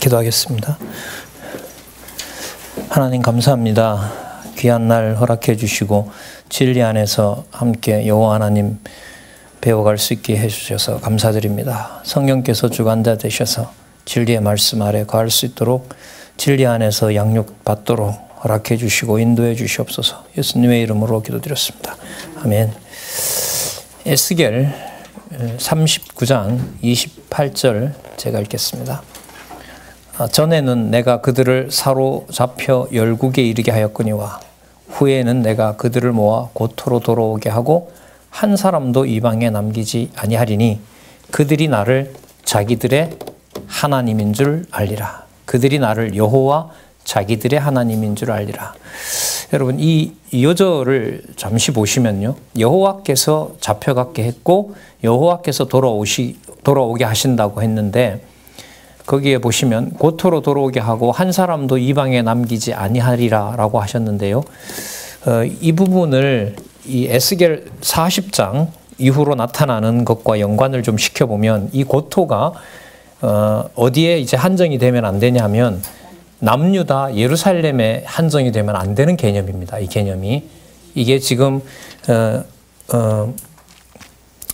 기도하겠습니다. 하나님 감사합니다. 귀한 날 허락해 주시고 진리 안에서 함께 여호와 하나님 배워갈 수 있게 해주셔서 감사드립니다. 성령께서 주관자 되셔서 진리의 말씀 아래 거할 수 있도록 진리 안에서 양육받도록 허락해 주시고 인도해 주시옵소서. 예수님의 이름으로 기도드렸습니다. 아멘. 에스겔 39장 28절 제가 읽겠습니다. 전에는 내가 그들을 사로잡혀 열국에 이르게 하였거니와 후에는 내가 그들을 모아 고토로 돌아오게 하고 한 사람도 이방에 남기지 아니하리니 그들이 나를 자기들의 하나님인 줄 알리라. 그들이 나를 여호와 자기들의 하나님인 줄 알리라. 여러분 이 요절을 잠시 보시면요, 여호와께서 잡혀가게 했고 여호와께서 돌아오게 하신다고 했는데, 거기에 보시면 고토로 돌아오게 하고 한 사람도 이방에 남기지 아니하리라 라고 하셨는데요, 이 부분을 이 에스겔 40장 이후로 나타나는 것과 연관을 좀 시켜보면 이 고토가 어디에 이제 한정이 되면 안 되냐 하면 남유다 예루살렘에 한정이 되면 안 되는 개념입니다. 이 개념이. 이게 지금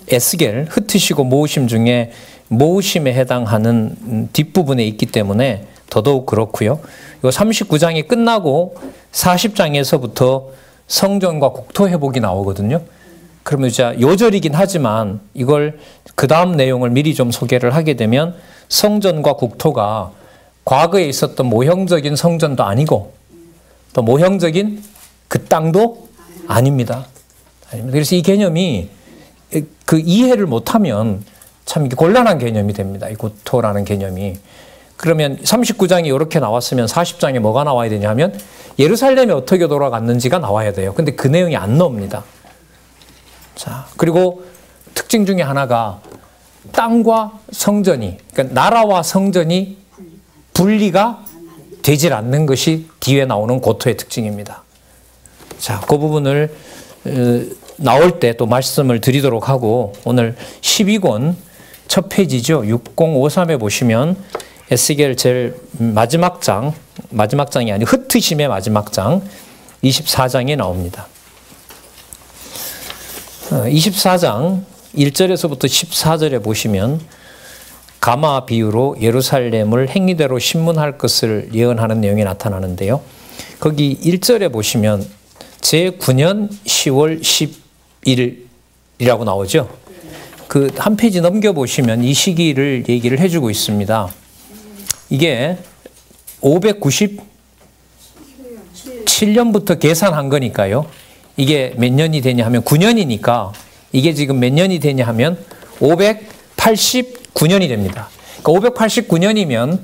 에스겔 흩으시고 모으심 중에 모으심에 해당하는 뒷부분에 있기 때문에 더더욱 그렇고요. 이 39장이 끝나고 40장에서부터 성전과 국토 회복이 나오거든요. 그러면 이제 요절이긴 하지만 이걸 그 다음 내용을 미리 좀 소개를 하게 되면 성전과 국토가 과거에 있었던 모형적인 성전도 아니고 또 모형적인 그 땅도 아닙니다. 그래서 이 개념이 그 이해를 못하면 참 곤란한 개념이 됩니다. 이 고토라는 개념이. 그러면 39장이 이렇게 나왔으면 40장에 뭐가 나와야 되냐면 예루살렘이 어떻게 돌아갔는지가 나와야 돼요. 근데 그 내용이 안 나옵니다. 자, 그리고 특징 중에 하나가 땅과 성전이, 그러니까 나라와 성전이 분리가 되질 않는 것이 뒤에 나오는 고토의 특징입니다. 자, 그 부분을 나올 때 또 말씀을 드리도록 하고, 오늘 12권 첫 페이지죠. 6053에 보시면 에스겔 제일 마지막 장이 아니고 흩으심의 마지막 장 24장이 나옵니다. 24장 1절에서부터 14절에 보시면 가마 비유로 예루살렘을 행위대로 신문할 것을 예언하는 내용이 나타나는데요. 거기 1절에 보시면 제9년 10월 10일이라고 나오죠. 그 한 페이지 넘겨보시면 이 시기를 얘기를 해주고 있습니다. 이게 597년부터 계산한 거니까요. 이게 몇 년이 되냐 하면 9년이니까 이게 지금 몇 년이 되냐 하면 589년이 됩니다. 그러니까 589년이면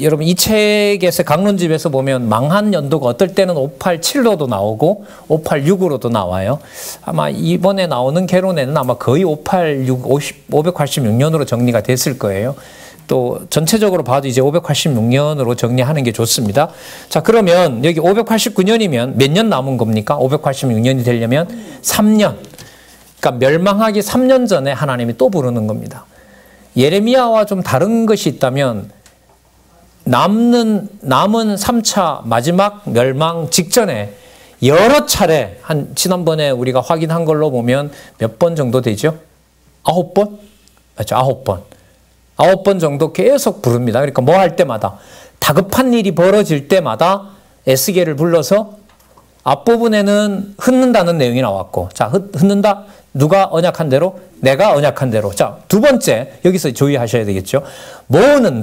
여러분 이 책에서 강론집에서 보면 망한 연도가 어떨 때는 587로도 나오고 586으로도 나와요. 아마 이번에 나오는 개론에는 아마 거의 586년으로 정리가 됐을 거예요. 또 전체적으로 봐도 이제 586년으로 정리하는 게 좋습니다. 자, 그러면 여기 589년이면 몇 년 남은 겁니까? 586년이 되려면 3년. 그러니까 멸망하기 3년 전에 하나님이 또 부르는 겁니다. 예레미야와 좀 다른 것이 있다면 남은 3차 마지막 멸망 직전에 여러 차례, 지난번에 우리가 확인한 걸로 보면 몇 번 정도 되죠? 9번? 맞죠? 9번. 9번 정도 계속 부릅니다. 그러니까 뭐 할 때마다, 다급한 일이 벌어질 때마다 에스겔을 불러서 앞부분에는 흩는다는 내용이 나왔고, 자, 흩는다. 누가 언약한 대로? 내가 언약한 대로. 자, 두 번째, 여기서 주의하셔야 되겠죠. 모으는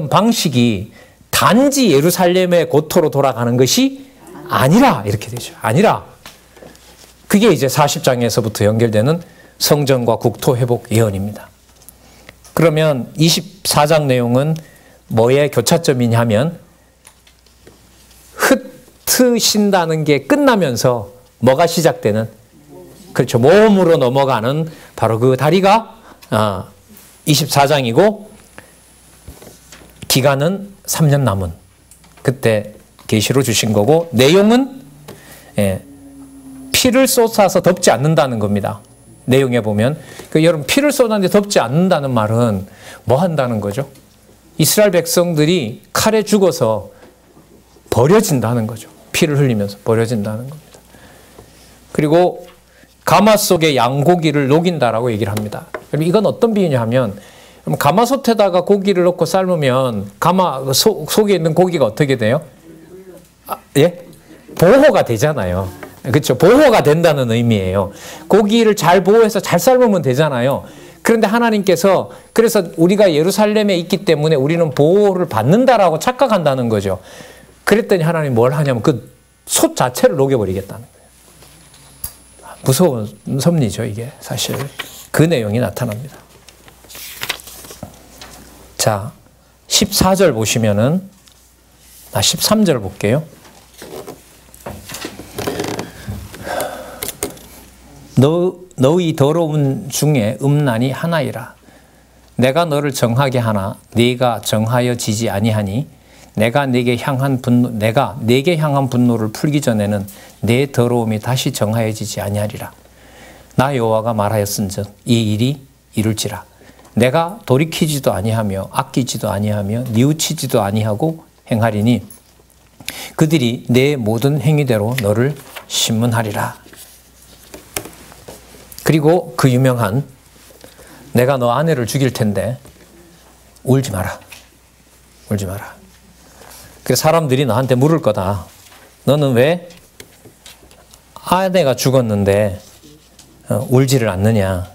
방식이 단지 예루살렘의 고토로 돌아가는 것이 아니라, 이렇게 되죠. 아니라. 그게 이제 40장에서부터 연결되는 성전과 국토 회복 예언입니다. 그러면 24장 내용은 뭐의 교차점이냐 하면 흩으신다는 게 끝나면서 뭐가 시작되는, 그렇죠, 모험으로 넘어가는 바로 그 다리가 24장이고 기간은 3년 남은 그때 계시로 주신 거고, 내용은 피를 쏟아서 덮지 않는다는 겁니다. 내용에 보면 여러분 피를 쏟았는데 덮지 않는다는 말은 뭐 한다는 거죠? 이스라엘 백성들이 칼에 죽어서 버려진다는 거죠. 피를 흘리면서 버려진다는 겁니다. 그리고 가마 속에 양고기를 녹인다라고 얘기를 합니다. 그럼 이건 어떤 비유냐 하면, 가마솥에다가 고기를 넣고 삶으면 가마 속에 있는 고기가 어떻게 돼요? 예? 보호가 되잖아요. 그렇죠? 보호가 된다는 의미예요. 고기를 잘 보호해서 잘 삶으면 되잖아요. 그런데 하나님께서, 그래서 우리가 예루살렘에 있기 때문에 우리는 보호를 받는다라고 착각한다는 거죠. 그랬더니 하나님 뭘 하냐면 그 솥 자체를 녹여버리겠다는 거예요. 무서운 섭리죠, 이게 사실. 그 내용이 나타납니다. 자, 14절 보시면은, 13절 볼게요. 너희 더러운 중에 음란이 하나이라. 내가 너를 정하게 하나 네가 정하여지지 아니하니 내가 내게 향한 분노를 풀기 전에는 내 더러움이 다시 정하여지지 아니하리라. 나 여호와가 말하였은즉 이 일이 이룰지라. 내가 돌이키지도 아니하며 아끼지도 아니하며 뉘우치지도 아니하고 행하리니 그들이 내 모든 행위대로 너를 심문하리라. 그리고 그 유명한 내가 너 아내를 죽일 텐데 울지 마라. 울지 마라. 그래서 사람들이 너한테 물을 거다. 너는 왜 아내가 죽었는데 울지를 않느냐.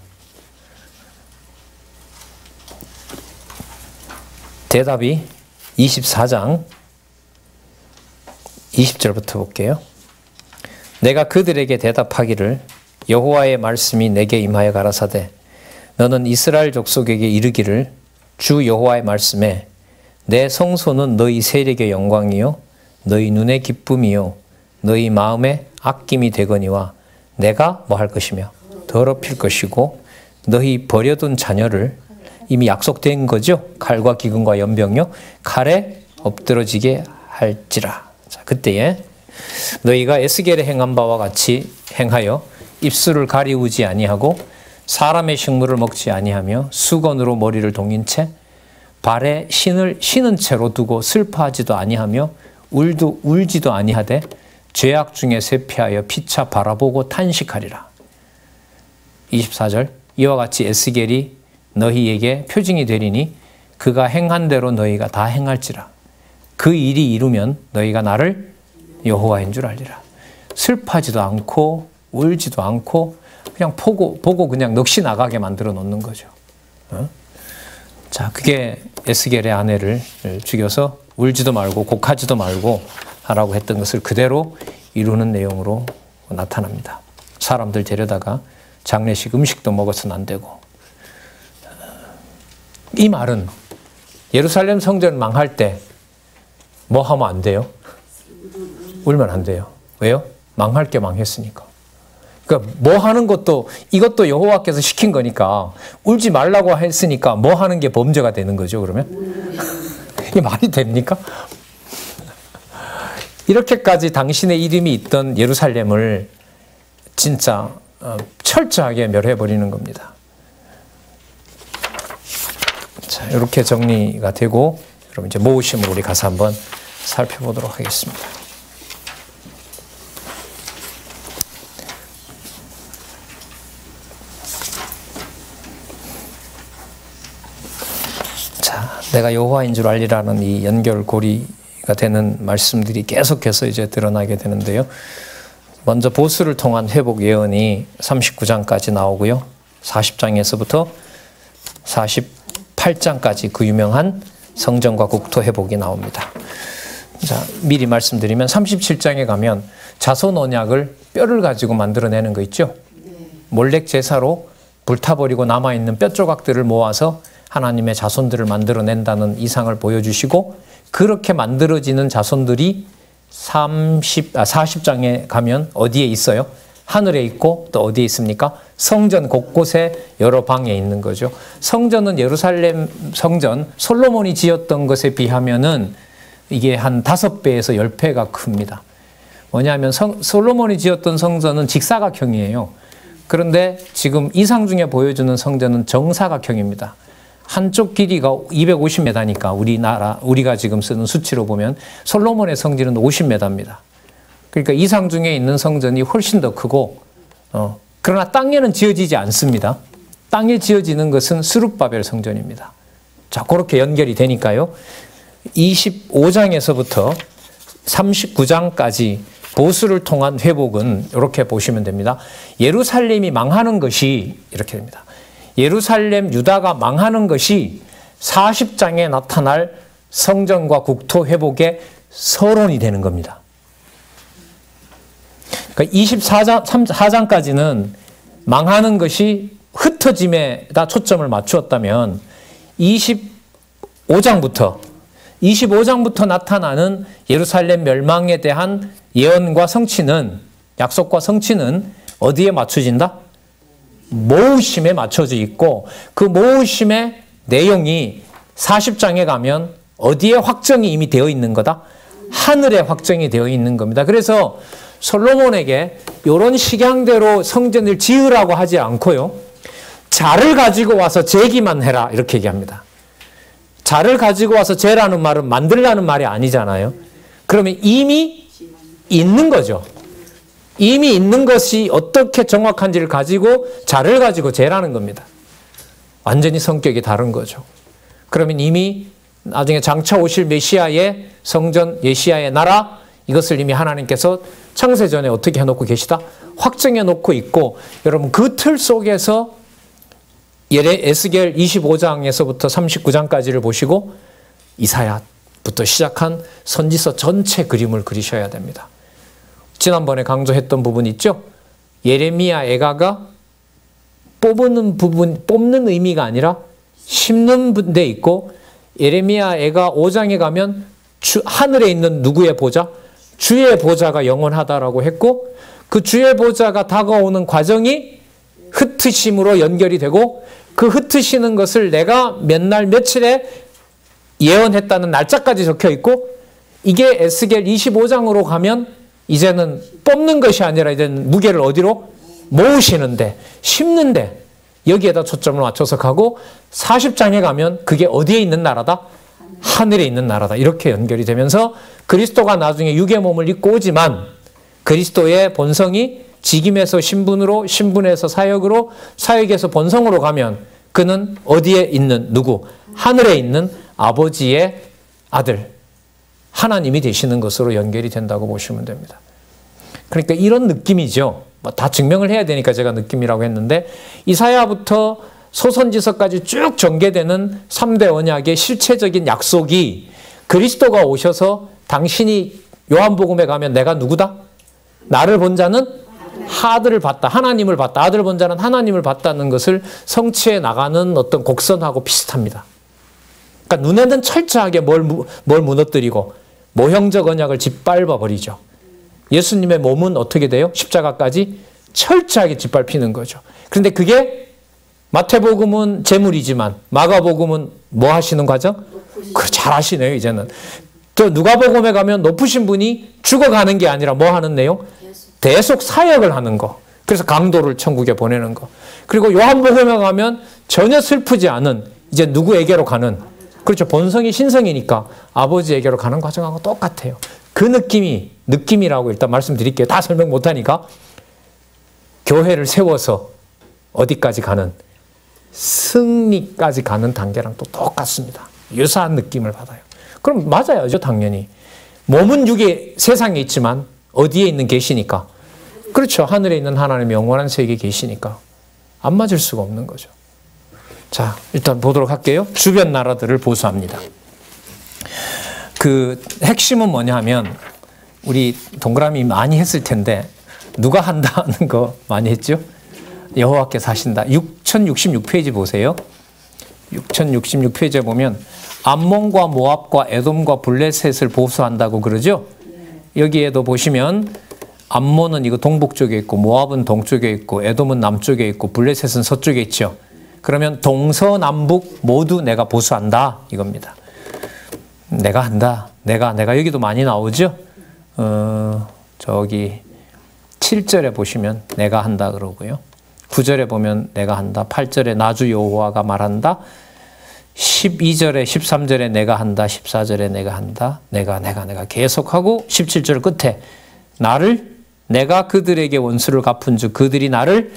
대답이 24장 20절부터 볼게요. 내가 그들에게 대답하기를 여호와의 말씀이 내게 임하여 가라사대 너는 이스라엘 족속에게 이르기를 주 여호와의 말씀에 내 성소는 너희 세력의 영광이요 너희 눈의 기쁨이요 너희 마음의 아낌이 되거니와 내가 뭐 할 것이며 더럽힐 것이고 너희 버려둔 자녀를 이미 약속된 거죠. 칼과 기근과 연병요 칼에 엎드러지게 할지라. 자, 그때에 너희가 에스겔에 행한 바와 같이 행하여 입술을 가리우지 아니하고 사람의 식물을 먹지 아니하며 수건으로 머리를 동인 채 발에 신은 채로 두고 슬퍼하지도 아니하며 울지도 아니하되 죄악 중에 쇠피하여 피차 바라보고 탄식하리라. 24절 이와 같이 에스겔이 너희에게 표징이 되리니 그가 행한 대로 너희가 다 행할지라. 그 일이 이루면 너희가 나를 여호와인 줄 알리라. 슬퍼하지도 않고 울지도 않고 그냥 보고 그냥 넋이 나가게 만들어 놓는 거죠. 자, 그게 에스겔의 아내를 죽여서 울지도 말고 곡하지도 말고 하라고 했던 것을 그대로 이루는 내용으로 나타납니다. 사람들 데려다가 장례식 음식도 먹어서는 안 되고. 이 말은 예루살렘 성전 망할 때 뭐 하면 안 돼요? 울면 안 돼요. 왜요? 망할 게 망했으니까. 그러니까 뭐 하는 것도 이것도 여호와께서 시킨 거니까 울지 말라고 했으니까 뭐 하는 게 범죄가 되는 거죠. 그러면 이게 말이 됩니까? 이렇게까지 당신의 이름이 있던 예루살렘을 진짜 철저하게 멸해버리는 겁니다. 자, 이렇게 정리가 되고 그럼 이제 모으심으로 우리 가서 한번 살펴보도록 하겠습니다. 자, 내가 여호와인 줄 알리라는 이 연결고리가 되는 말씀들이 계속해서 이제 드러나게 되는데요. 먼저 보수를 통한 회복 예언이 39장까지 나오고요. 40장에서부터 48장까지 그 유명한 성전과 국토 회복이 나옵니다. 자, 미리 말씀드리면 37장에 가면 자손 언약을 뼈를 가지고 만들어내는 거 있죠. 몰렉 제사로 불타버리고 남아있는 뼈 조각들을 모아서 하나님의 자손들을 만들어낸다는 이상을 보여주시고 그렇게 만들어지는 자손들이 40장에 가면 어디에 있어요? 하늘에 있고 또 어디에 있습니까? 성전 곳곳에 여러 방에 있는 거죠. 성전은 예루살렘 성전, 솔로몬이 지었던 것에 비하면은 이게 한 5배에서 10배가 큽니다. 뭐냐면 솔로몬이 지었던 성전은 직사각형이에요. 그런데 지금 이상 중에 보여주는 성전은 정사각형입니다. 한쪽 길이가 250m니까 우리가 지금 쓰는 수치로 보면 솔로몬의 성전은 50m입니다. 그러니까 이상 중에 있는 성전이 훨씬 더 크고, 그러나 땅에는 지어지지 않습니다. 땅에 지어지는 것은 스룹바벨 성전입니다. 자, 그렇게 연결이 되니까요. 25장에서부터 39장까지 보수를 통한 회복은 이렇게 보시면 됩니다. 예루살렘이 망하는 것이 이렇게 됩니다. 예루살렘, 유다가 망하는 것이 40장에 나타날 성전과 국토 회복의 서론이 되는 겁니다. 그러니까 24장까지는 망하는 것이 흩어짐에다 초점을 맞추었다면 25장부터 나타나는 예루살렘 멸망에 대한 예언과 성취는, 약속과 성취는 어디에 맞춰진다? 모으심에 맞춰져 있고, 그 모으심의 내용이 40장에 가면 어디에 확정이 이미 되어 있는 거다? 하늘에 확정이 되어 있는 겁니다. 그래서 솔로몬에게 이런 식양대로 성전을 지으라고 하지 않고요, 자를 가지고 와서 재기만 해라 이렇게 얘기합니다. 자를 가지고 와서 재라는 말은 만들라는 말이 아니잖아요. 그러면 이미 있는 거죠. 이미 있는 것이 어떻게 정확한지를 가지고 자를 가지고 재라는 겁니다. 완전히 성격이 다른 거죠. 그러면 이미 나중에 장차 오실 메시아의 성전, 예시아의 나라, 이것을 이미 하나님께서 창세전에 어떻게 해놓고 계시다? 확정해 놓고 있고, 여러분 그 틀 속에서 에스겔 25장에서부터 39장까지를 보시고 이사야부터 시작한 선지서 전체 그림을 그리셔야 됩니다. 지난번에 강조했던 부분 있죠? 예레미야 애가가 뽑는 의미가 아니라 심는 데 있고, 예레미야 애가 5장에 가면 하늘에 있는 누구의 보좌? 주의 보좌가 영원하다라고 했고, 그 주의 보좌가 다가오는 과정이 흩으심으로 연결이 되고, 그 흩으시는 것을 내가 몇 날 며칠에 예언했다는 날짜까지 적혀 있고, 이게 에스겔 25장으로 가면 이제는 뽑는 것이 아니라 이제는 무게를 어디로? 모으시는데, 심는데, 여기에다 초점을 맞춰서 가고, 40장에 가면 그게 어디에 있는 나라다? 하늘에 있는 나라다. 이렇게 연결이 되면서 그리스도가 나중에 육의 몸을 입고 오지만 그리스도의 본성이 직임에서 신분으로, 신분에서 사역으로, 사역에서 본성으로 가면 그는 어디에 있는 누구? 하늘에 있는 아버지의 아들, 하나님이 되시는 것으로 연결이 된다고 보시면 됩니다. 그러니까 이런 느낌이죠. 다 증명을 해야 되니까 제가 느낌이라고 했는데, 이사야부터 소선지서까지 쭉 전개되는 3대 언약의 실체적인 약속이 그리스도가 오셔서 당신이 요한복음에 가면 내가 누구다? 나를 본 자는 아들을 봤다. 하나님을 봤다. 아들을 본 자는 하나님을 봤다는 것을 성취해 나가는 어떤 곡선하고 비슷합니다. 그러니까 눈에는 철저하게 뭘 무너뜨리고 모형적 언약을 짓밟아 버리죠. 예수님의 몸은 어떻게 돼요? 십자가까지 철저하게 짓밟히는 거죠. 그런데 그게 마태복음은 제물이지만 마가복음은 뭐 하시는 과정? 그걸 잘 하시네요, 이제는. 또 누가복음에 가면 높으신 분이 죽어가는 게 아니라 뭐 하는 내용? 대속 사역을 하는 거. 그래서 강도를 천국에 보내는 거. 그리고 요한복음에 가면 전혀 슬프지 않은 이제 누구에게로 가는, 그렇죠, 본성이 신성이니까 아버지에게로 가는 과정하고 똑같아요. 그 느낌이라고 일단 말씀드릴게요. 다 설명 못하니까. 교회를 세워서 어디까지 가는, 승리까지 가는 단계랑 또 똑같습니다. 유사한 느낌을 받아요. 그럼 맞아야죠, 당연히. 몸은 육에 세상에 있지만 어디에 있는 계시니까. 그렇죠, 하늘에 있는 하나님의 영원한 세계에 계시니까 안 맞을 수가 없는 거죠. 자, 일단 보도록 할게요. 주변 나라들을 보수합니다. 그 핵심은 뭐냐 하면, 우리 동그라미 많이 했을 텐데 누가 한다는 거 많이 했죠? 여호와께서 하신다. 6066페이지 보세요. 6066페이지에 보면 암몬과 모압과 에돔과 블레셋을 보수한다고 그러죠? 여기에도 보시면 암몬은 이거 동북쪽에 있고, 모압은 동쪽에 있고, 에돔은 남쪽에 있고, 블레셋은 서쪽에 있죠. 그러면 동서남북 모두 내가 보수한다 이겁니다. 내가 한다. 내가 여기도 많이 나오죠? 저기 7절에 보시면 내가 한다 그러고요. 9절에 보면 내가 한다. 8절에 나주 여호와가 말한다. 12절에 13절에 내가 한다, 14절에 내가 한다, 내가 계속하고 17절 끝에 내가 그들에게 원수를 갚은 즉 그들이 나를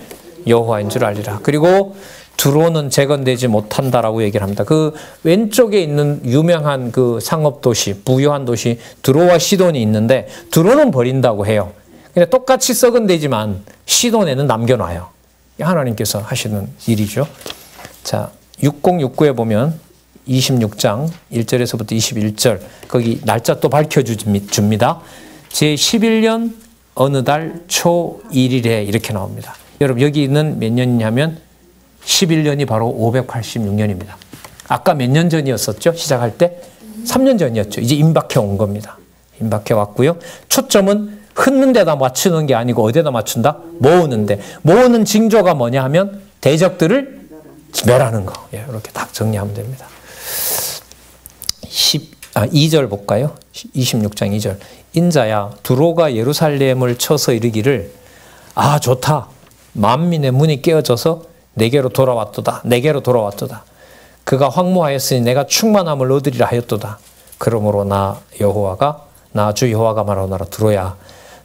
여호와인 줄 알리라. 그리고 두로는 재건되지 못한다라고 얘기를 합니다. 그 왼쪽에 있는 유명한 그 상업도시, 부유한 도시 두로와 시돈이 있는데 두로는 버린다고 해요. 근데 똑같이 썩은 데지만 시돈에는 남겨놔요. 하나님께서 하시는 일이죠. 자, 6069에 보면 26장 1절에서부터 21절 거기 날짜 또 밝혀줍니다. 제11년 어느 달 초 1일에 이렇게 나옵니다. 여러분 여기는 몇 년이냐면 11년이 바로 586년입니다. 아까 몇 년 전이었었죠? 시작할 때 3년 전이었죠. 이제 임박해 온 겁니다. 임박해 왔고요. 초점은 흩는 데다 맞추는 게 아니고 어디에다 맞춘다? 모으는데. 모으는 징조가 뭐냐 하면 대적들을 멸하는 거. 예, 이렇게 딱 정리하면 됩니다. 2절 볼까요? 26장 2절. 인자야 두로가 예루살렘을 쳐서 이르기를 아 좋다. 만민의 문이 깨어져서 내게로 돌아왔도다. 내게로 돌아왔도다. 그가 황무하였으니 내가 충만함을 얻으리라 하였도다. 그러므로 나 주 여호와가 말하노라 두로야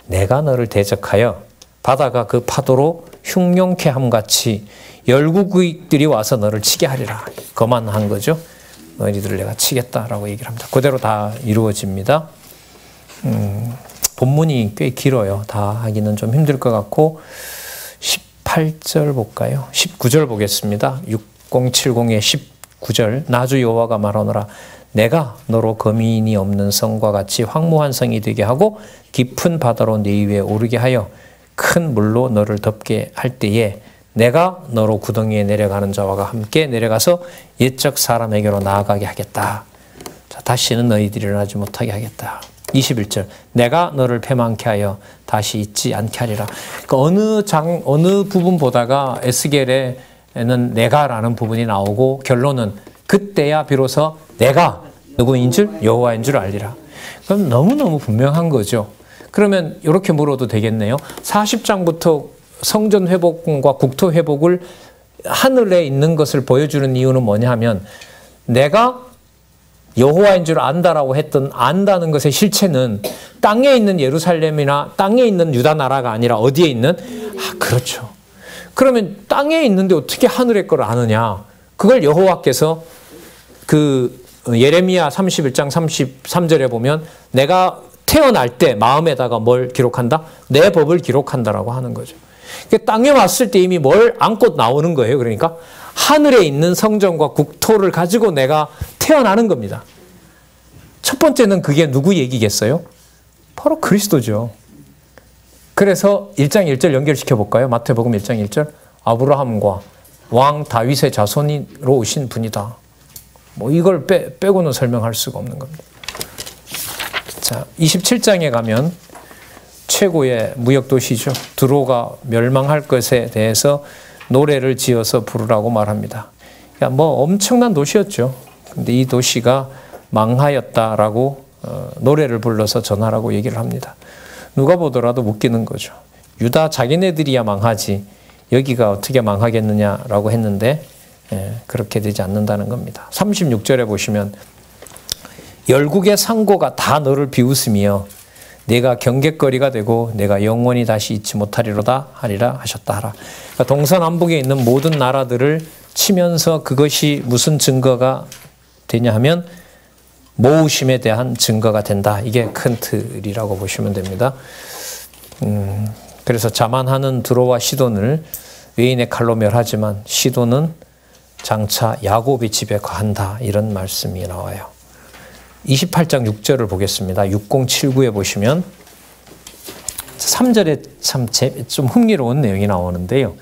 내가 너를 대적하여 바다가 그 파도로 흉룡케 함같이 열국들이 와서 너를 치게 하리라. 거만한 거죠. 너희들을 내가 치겠다라고 얘기를 합니다. 그대로 다 이루어집니다. 본문이 꽤 길어요. 다 하기는 좀 힘들 것 같고 18절 볼까요? 19절 보겠습니다. 6070의 19절 나 주 여호와가 말하노라 내가 너로 거민이 없는 성과 같이 황무한 성이 되게 하고 깊은 바다로 네 위에 오르게 하여 큰 물로 너를 덮게 할 때에 내가 너로 구덩이에 내려가는 자와 함께 내려가서 옛적 사람에게로 나아가게 하겠다. 자, 다시는 너희들이 일어나지 못하게 하겠다. 21절 내가 너를 패망케 하여 다시 잊지 않게 하리라. 그러니까 어느 부분 보다가 에스겔에는 내가라는 부분이 나오고 결론은 그때야 비로소 내가 누구인 줄 여호와인 줄 알리라. 그럼 너무너무 분명한 거죠. 그러면 이렇게 물어도 되겠네요. 40장부터 성전 회복과 국토 회복을 하늘에 있는 것을 보여주는 이유는 뭐냐 하면 내가 여호와인 줄 안다라고 했던 안다는 것의 실체는 땅에 있는 예루살렘이나 땅에 있는 유다 나라가 아니라 어디에 있는? 그렇죠. 그러면 땅에 있는데 어떻게 하늘의 걸 아느냐? 그걸 여호와께서 그 예레미야 31장 33절에 보면 내가 태어날 때 마음에다가 뭘 기록한다? 내 법을 기록한다라고 하는 거죠. 땅에 왔을 때 이미 뭘 안고 나오는 거예요. 그러니까 하늘에 있는 성전과 국토를 가지고 내가 태어나는 겁니다. 첫 번째는 그게 누구 얘기겠어요? 바로 그리스도죠. 그래서 1장 1절 연결시켜 볼까요? 마태복음 1장 1절 아브라함과 왕 다윗의 자손으로 오신 분이다. 뭐 이걸 빼고는 설명할 수가 없는 겁니다. 자, 27장에 가면 최고의 무역도시죠. 두로가 멸망할 것에 대해서 노래를 지어서 부르라고 말합니다. 그러니까 뭐 엄청난 도시였죠. 근데 이 도시가 망하였다라고 노래를 불러서 전하라고 얘기를 합니다. 누가 보더라도 웃기는 거죠. 유다 자기네들이야 망하지 여기가 어떻게 망하겠느냐라고 했는데 그렇게 되지 않는다는 겁니다. 36절에 보시면 열국의 상고가 다 너를 비웃으며 내가 경계거리가 되고 내가 영원히 다시 잊지 못하리로다 하리라 하셨다 하라. 그러니까 동서남북에 있는 모든 나라들을 치면서 그것이 무슨 증거가 되냐 하면 모으심에 대한 증거가 된다. 이게 큰 틀이라고 보시면 됩니다. 그래서 자만하는 두로와 시돈을 외인의 칼로 멸하지만 시돈은 장차 야곱의 집에 거한다. 이런 말씀이 나와요. 28장 6절을 보겠습니다. 6079에 보시면 3절에 참 좀 흥미로운 내용이 나오는데요.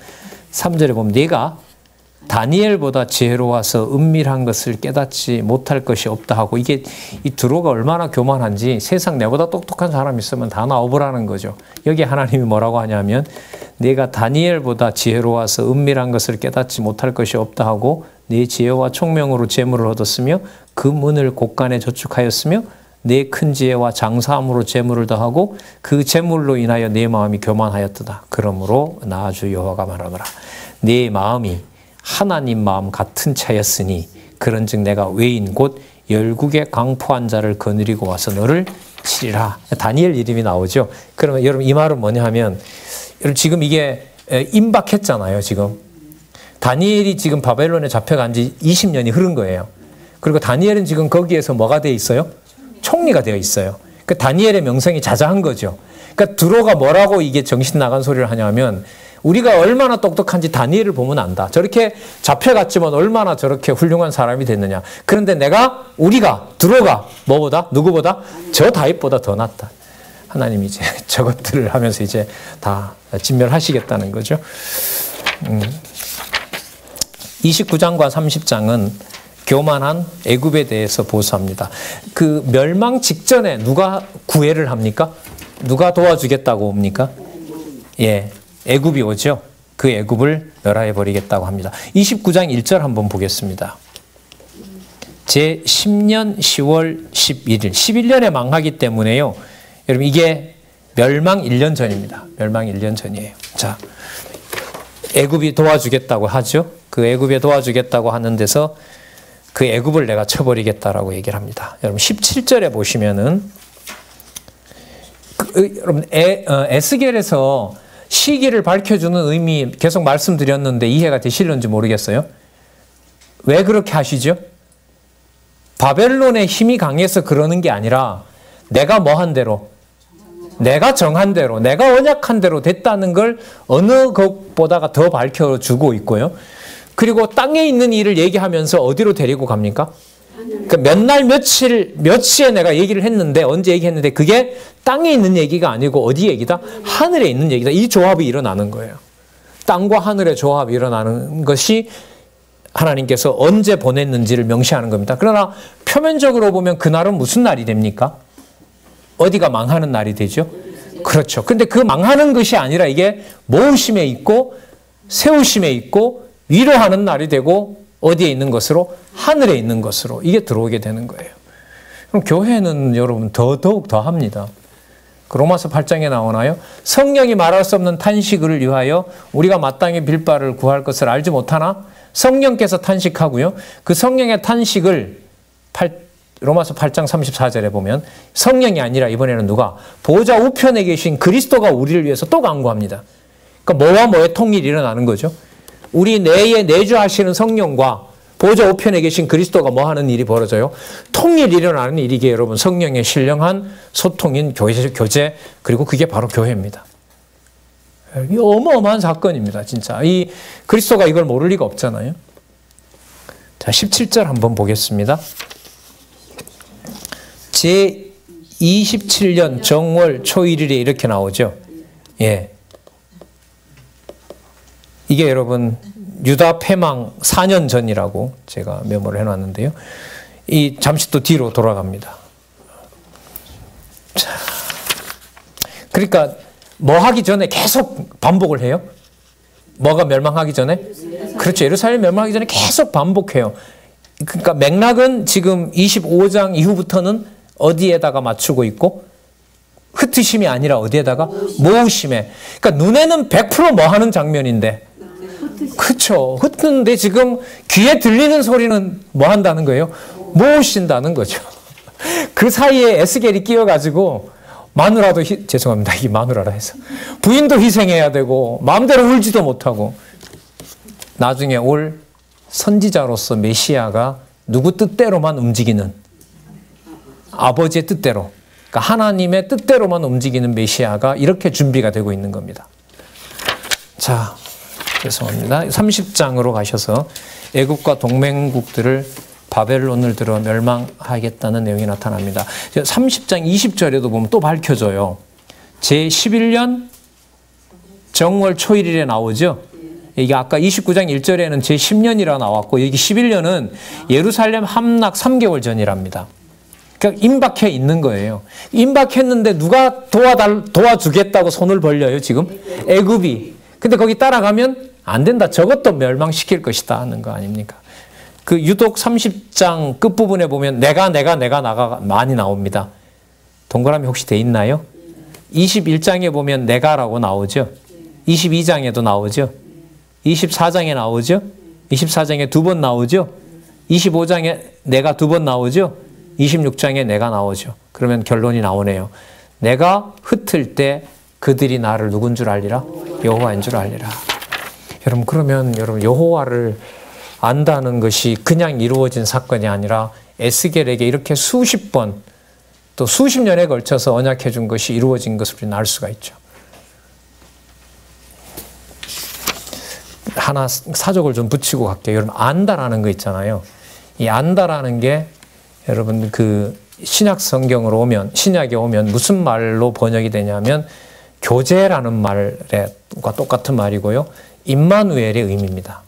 3절에 보면 네가 다니엘보다 지혜로워서 은밀한 것을 깨닫지 못할 것이 없다 하고 이게 이 두로가 얼마나 교만한지 세상 내보다 똑똑한 사람 있으면 다 나와보라는 거죠. 여기 하나님이 뭐라고 하냐면 네가 다니엘보다 지혜로워서 은밀한 것을 깨닫지 못할 것이 없다 하고 네 지혜와 총명으로 재물을 얻었으며 그 문을 곳간에 저축하였으며 네 큰 지혜와 장사함으로 재물을 더하고 그 재물로 인하여 네 마음이 교만하였도다. 그러므로 나 주 여호와가 말하노라 네 마음이 하나님 마음 같은 차였으니 그런즉 내가 외인 곧 열국의 강포한 자를 거느리고 와서 너를 치리라. 다니엘 이름이 나오죠. 그러면 여러분 이 말은 뭐냐 하면 여러분 지금 이게 임박했잖아요. 지금 다니엘이 지금 바벨론에 잡혀간 지 20년이 흐른 거예요. 그리고 다니엘은 지금 거기에서 뭐가 되어 있어요? 총리가 되어 있어요. 그 다니엘의 명성이 자자한 거죠. 그러니까 드로가 뭐라고 이게 정신 나간 소리를 하냐면 우리가 얼마나 똑똑한지 다니엘을 보면 안다. 저렇게 잡혀갔지만 얼마나 저렇게 훌륭한 사람이 됐느냐. 그런데 우리가 드로가 뭐보다 누구보다 저 다윗보다 더 낫다. 하나님이 이제 저것들을 하면서 이제 다 진멸하시겠다는 거죠. 29장과 30장은 교만한 애굽에 대해서 보수합니다. 그 멸망 직전에 누가 구애를 합니까? 누가 도와주겠다고 옵니까? 예, 애굽이 오죠. 그 애굽을 멸하여 버리겠다고 합니다. 29장 1절 한번 보겠습니다. 제 10년 10월 11일 11년에 망하기 때문에요. 여러분 이게 멸망 1년 전입니다. 멸망 1년 전이에요. 자, 애굽이 도와주겠다고 하죠. 그 애굽에 도와주겠다고 하는 데서 그 애굽을 내가 쳐버리겠다라고 얘기를 합니다. 여러분 17절에 보시면은 여러분 에스겔에서 시기를 밝혀주는 의미 계속 말씀드렸는데 이해가 되실는지 모르겠어요. 왜 그렇게 하시죠? 바벨론의 힘이 강해서 그러는 게 아니라 내가 뭐 한 대로 내가 정한 대로 내가 언약한 대로 됐다는 걸 어느 것보다가 더 밝혀주고 있고요. 그리고 땅에 있는 일을 얘기하면서 어디로 데리고 갑니까? 그러니까 몇 날 며칠에 내가 얘기를 했는데 언제 얘기했는데 그게 땅에 있는 얘기가 아니고 어디 얘기다? 하늘에 있는 얘기다. 이 조합이 일어나는 거예요. 땅과 하늘의 조합이 일어나는 것이 하나님께서 언제 보냈는지를 명시하는 겁니다. 그러나 표면적으로 보면 그날은 무슨 날이 됩니까? 어디가 망하는 날이 되죠? 그렇죠. 근데 그 망하는 것이 아니라 이게 모으심에 있고 세우심에 있고 위로하는 날이 되고 어디에 있는 것으로? 하늘에 있는 것으로 이게 들어오게 되는 거예요. 그럼 교회는 여러분 더더욱 더 합니다. 로마서 8장에 나오나요? 성령이 말할 수 없는 탄식을 위하여 우리가 마땅히 빌 바를 구할 것을 알지 못하나 성령께서 탄식하고요. 그 성령의 탄식을 로마서 8장 34절에 보면 성령이 아니라 이번에는 누가? 보좌 우편에 계신 그리스도가 우리를 위해서 또 간구합니다. 그러니까 뭐와 뭐의 통일이 일어나는 거죠? 우리 내에 내주하시는 성령과 보좌 우편에 계신 그리스도가 뭐 하는 일이 벌어져요? 통일이 일어나는 일이기에 여러분 성령의 신령한 소통인 교제 그리고 그게 바로 교회입니다. 이 어마어마한 사건입니다. 진짜. 이 그리스도가 이걸 모를 리가 없잖아요. 자, 17절 한번 보겠습니다. 제 27년 정월 초일일에 이렇게 나오죠. 예. 이게 여러분 유다 패망 4년 전이라고 제가 메모를 해놨는데요. 잠시 또 뒤로 돌아갑니다. 자, 그러니까 뭐 하기 전에 계속 반복을 해요. 뭐가 멸망하기 전에? 그렇죠. 예루살렘 멸망하기 전에 계속 반복해요. 그러니까 맥락은 지금 25장 이후부터는 어디에다가 맞추고 있고 흩으심이 아니라 어디에다가 모으심에. 그러니까 눈에는 100% 뭐 하는 장면인데 그렇죠. 흩는데 지금 귀에 들리는 소리는 뭐 한다는 거예요? 모으신다는 거죠. 그 사이에 에스겔이 끼어가지고 마누라도 죄송합니다. 이 마누라라 해서 부인도 희생해야 되고 마음대로 울지도 못하고 나중에 올 선지자로서 메시아가 누구 뜻대로만 움직이는 아버지의 뜻대로 그러니까 하나님의 뜻대로만 움직이는 메시아가 이렇게 준비가 되고 있는 겁니다. 자, 죄송합니다. 30장으로 가셔서 애국과 동맹국들을 바벨론을 들어 멸망하겠다는 내용이 나타납니다. 30장 20절에도 보면 또 밝혀져요. 제11년 정월 초일일에 나오죠. 이게 아까 29장 1절에는 제10년이라 나왔고 여기 11년은 예루살렘 함락 3개월 전이랍니다. 그러니까 임박해 있는 거예요. 임박했는데 누가 도와주겠다고 손을 벌려요 지금? 애굽이. 근데 거기 따라가면 안 된다. 저것도 멸망시킬 것이다 하는 거 아닙니까? 그 유독 30장 끝부분에 보면 내가 많이 나옵니다. 동그라미 혹시 돼 있나요? 21장에 보면 내가라고 나오죠. 22장에도 나오죠. 24장에 나오죠. 24장에 2번 나오죠. 25장에 내가 2번 나오죠? 26장에 내가 나오죠. 그러면 결론이 나오네요. 내가 흩을 때 그들이 나를 누군 줄 알리라? 여호와인 줄 알리라. 여러분, 그러면 여러분, 여호와를 안다는 것이 그냥 이루어진 사건이 아니라 에스겔에게 이렇게 수십 번 또 수십 년에 걸쳐서 언약해 준 것이 이루어진 것을 우리는 알 수가 있죠. 하나 사족을 좀 붙이고 갈게요. 여러분, 안다라는 거 있잖아요. 이 안다라는 게 여러분 그 신약 성경으로 오면, 신약에 오면 무슨 말로 번역이 되냐면 교제라는 말과 똑같은 말이고요. 임마누엘의 의미입니다.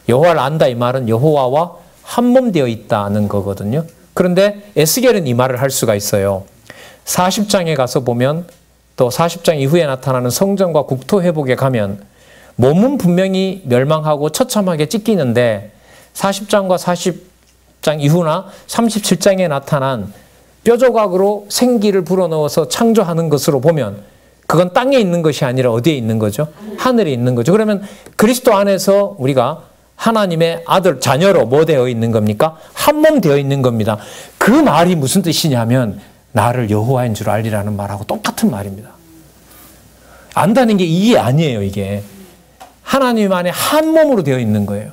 여호와를 안다 이 말은 여호와와 한 몸 되어 있다는 거거든요. 그런데 에스겔은 이 말을 할 수가 있어요. 40장에 가서 보면, 또 40장 이후에 나타나는 성전과 국토 회복에 가면 몸은 분명히 멸망하고 처참하게 찢기는데 40장과 40장 이후나 37장에 나타난 뼈조각으로 생기를 불어넣어서 창조하는 것으로 보면 그건 땅에 있는 것이 아니라 어디에 있는 거죠? 하늘에 있는 거죠. 그러면 그리스도 안에서 우리가 하나님의 아들, 자녀로 뭐 되어 있는 겁니까? 한 몸 되어 있는 겁니다. 그 말이 무슨 뜻이냐면 나를 여호와인 줄 알리라는 말하고 똑같은 말입니다. 안다는 게 이게 아니에요, 이게. 하나님 안에 한 몸으로 되어 있는 거예요.